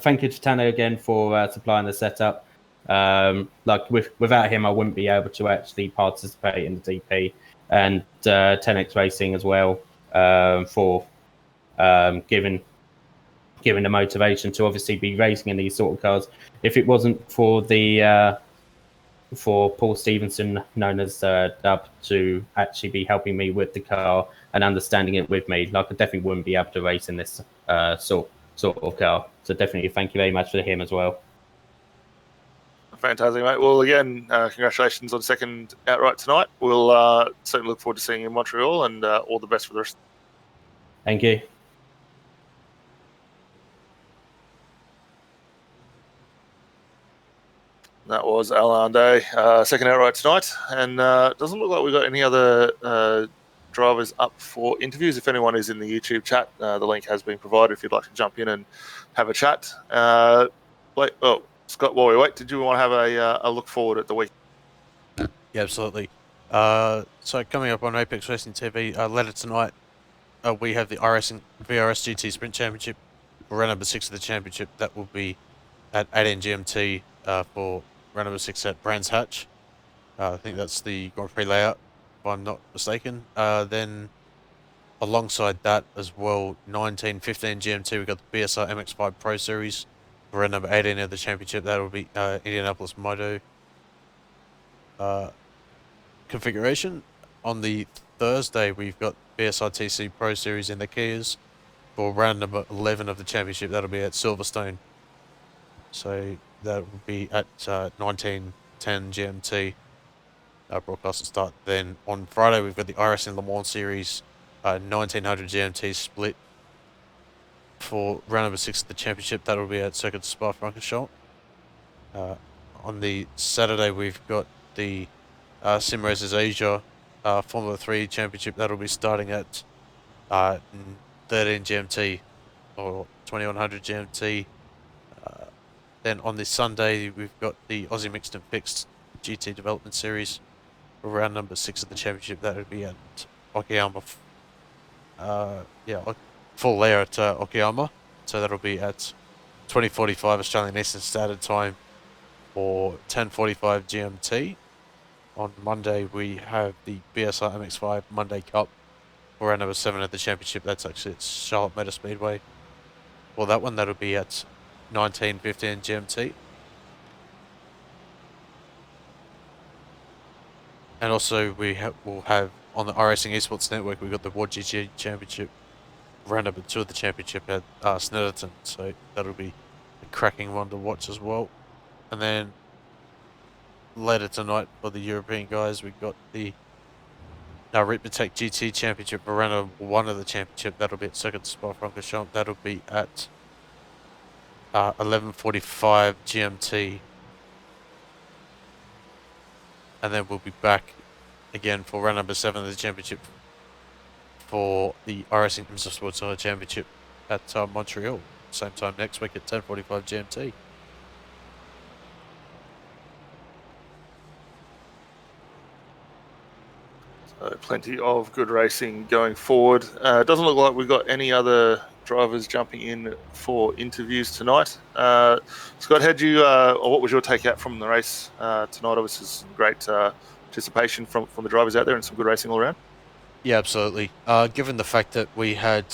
thank you to Tanner again for supplying the setup. Like without him, I wouldn't be able to actually participate in the DP, and 10x Racing as well for giving the motivation to obviously be racing in these sort of cars. If it wasn't for the for Paul Stevenson, known as Dub, to actually be helping me with the car and understanding it with me, like I definitely wouldn't be able to race in this sort of car. So definitely thank you very much for him as well. Fantastic, mate. Well, again, congratulations on second outright tonight. We'll certainly look forward to seeing you in Montreal, and all the best for the rest. Thank you. That was Alain Day, second outright tonight, and doesn't look like we've got any other drivers up for interviews. If anyone is in the YouTube chat, the link has been provided if you'd like to jump in and have a chat. Scott, while we wait, did you want to have a look forward at the week? Yeah, absolutely. So coming up on Apex Racing TV later tonight, we have the iRacing VRS GT Sprint Championship for round number 6 of the championship. That will be at 18 GMT for round number 6 at Brands Hatch. I think that's the Grand Prix layout. I'm not mistaken. Then alongside that as well, 1915 GMT, we've got the BSR MX5 Pro Series for round number 18 of the championship. That will be Indianapolis Moto configuration. On the Thursday, we've got BSR TC Pro Series in the Kias for round number 11 of the championship. That'll be at Silverstone. So that will be at 1910 GMT. Broadcast will start. Then on Friday, we've got the iRacing Le Mans Series 1900 GMT split for round number 6 of the championship. That'll be at Circuit Spa-Francorchamps. On the Saturday, we've got the Sim Racers Asia Formula 3 Championship. That'll be starting at 13 GMT or 2100 GMT. Then on this Sunday, we've got the Aussie Mixed and Fixed GT Development Series for round number 6 of the championship. That would be at Okayama. Full layer at Okayama. So that'll be at 20:45 Australian Eastern Standard Time or 10:45 GMT. On Monday, we have the BSR MX5 Monday Cup for round number 7 of the championship. That's actually at Charlotte Motor Speedway. Well, that one, that'll be at 19:15 GMT. And also, we'll have on the iRacing Esports Network, we've got the World GT Championship, round number 2 of the championship at Snetterton. So that'll be a cracking one to watch as well. And then later tonight for the European guys, we've got the Ritmatech GT Championship for round number 1 of the championship. That'll be at Circuit Spa-Francorchamps. That'll be at 11:45 GMT. And then we'll be back again for round number 7 of the championship for the iRacing IMSA Sportscar Championship at Montreal. Same time next week at 10:45 GMT. So plenty of good racing going forward. It doesn't look like we've got any other drivers jumping in for interviews tonight. Scott, what was your takeout from the race tonight? Obviously, some great participation from the drivers out there and some good racing all around. Yeah, absolutely. Given the fact that we had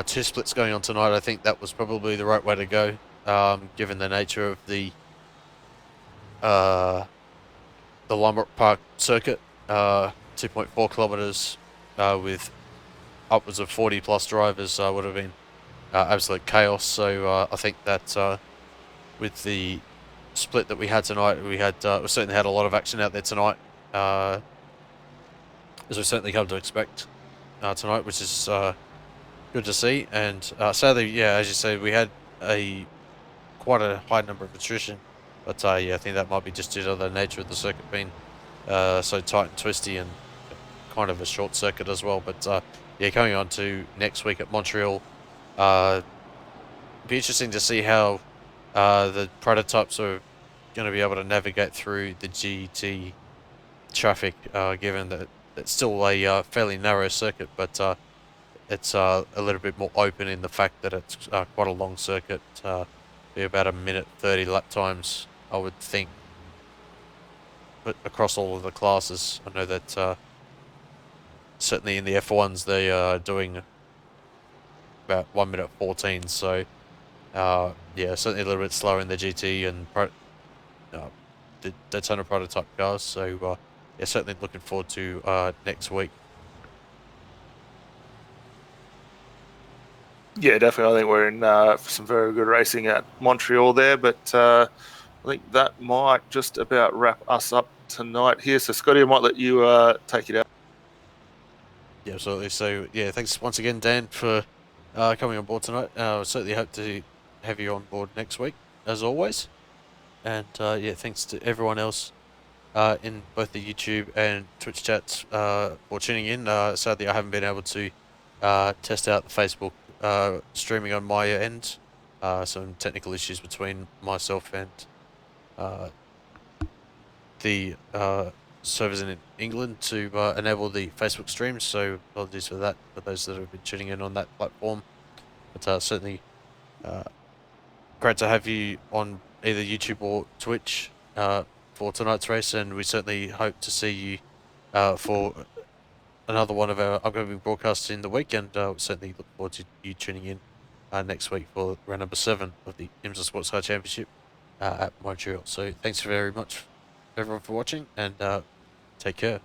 2 splits going on tonight, I think that was probably the right way to go. Given the nature of the Lime Park circuit, 2.4 kilometers with upwards of 40 plus drivers would have been absolute chaos. So I think that with the split that we had tonight, we certainly had a lot of action out there tonight, as we certainly come to expect tonight, which is good to see. And sadly, yeah, as you say, we had quite a high number of attrition, but yeah, I think that might be just due to the nature of the circuit being so tight and twisty and kind of a short circuit as well. But yeah, coming on to next week at Montreal, be interesting to see how the prototypes are going to be able to navigate through the GT traffic, given that it's still a fairly narrow circuit, but it's a little bit more open in the fact that it's quite a long circuit, be about 1:30 lap times, I would think, but across all of the classes. I know that certainly in the F1s they are doing about 1:14, so yeah, certainly a little bit slower in the GT and the Daytona prototype cars. So yeah, certainly looking forward to next week. Yeah, definitely. I think we're in for some very good racing at Montreal there, but I think that might just about wrap us up tonight here. So, Scotty, I might let you take it out. Yeah, absolutely. So, yeah, thanks once again, Dan, for coming on board tonight. I certainly hope to have you on board next week, as always. And, yeah, thanks to everyone else in both the YouTube and Twitch chats for tuning in. Sadly, I haven't been able to test out the Facebook streaming on my end. Some technical issues between myself and the servers in England to enable the Facebook stream, so apologies for that for those that have been tuning in on that platform. But certainly great to have you on either YouTube or Twitch for tonight's race, and we certainly hope to see you for another one of our upcoming broadcasts in the week, and certainly look forward to you tuning in next week for round number 7 of the IMSA Sportscar Championship at Montreal. So thanks very much, everyone, for watching, and take care.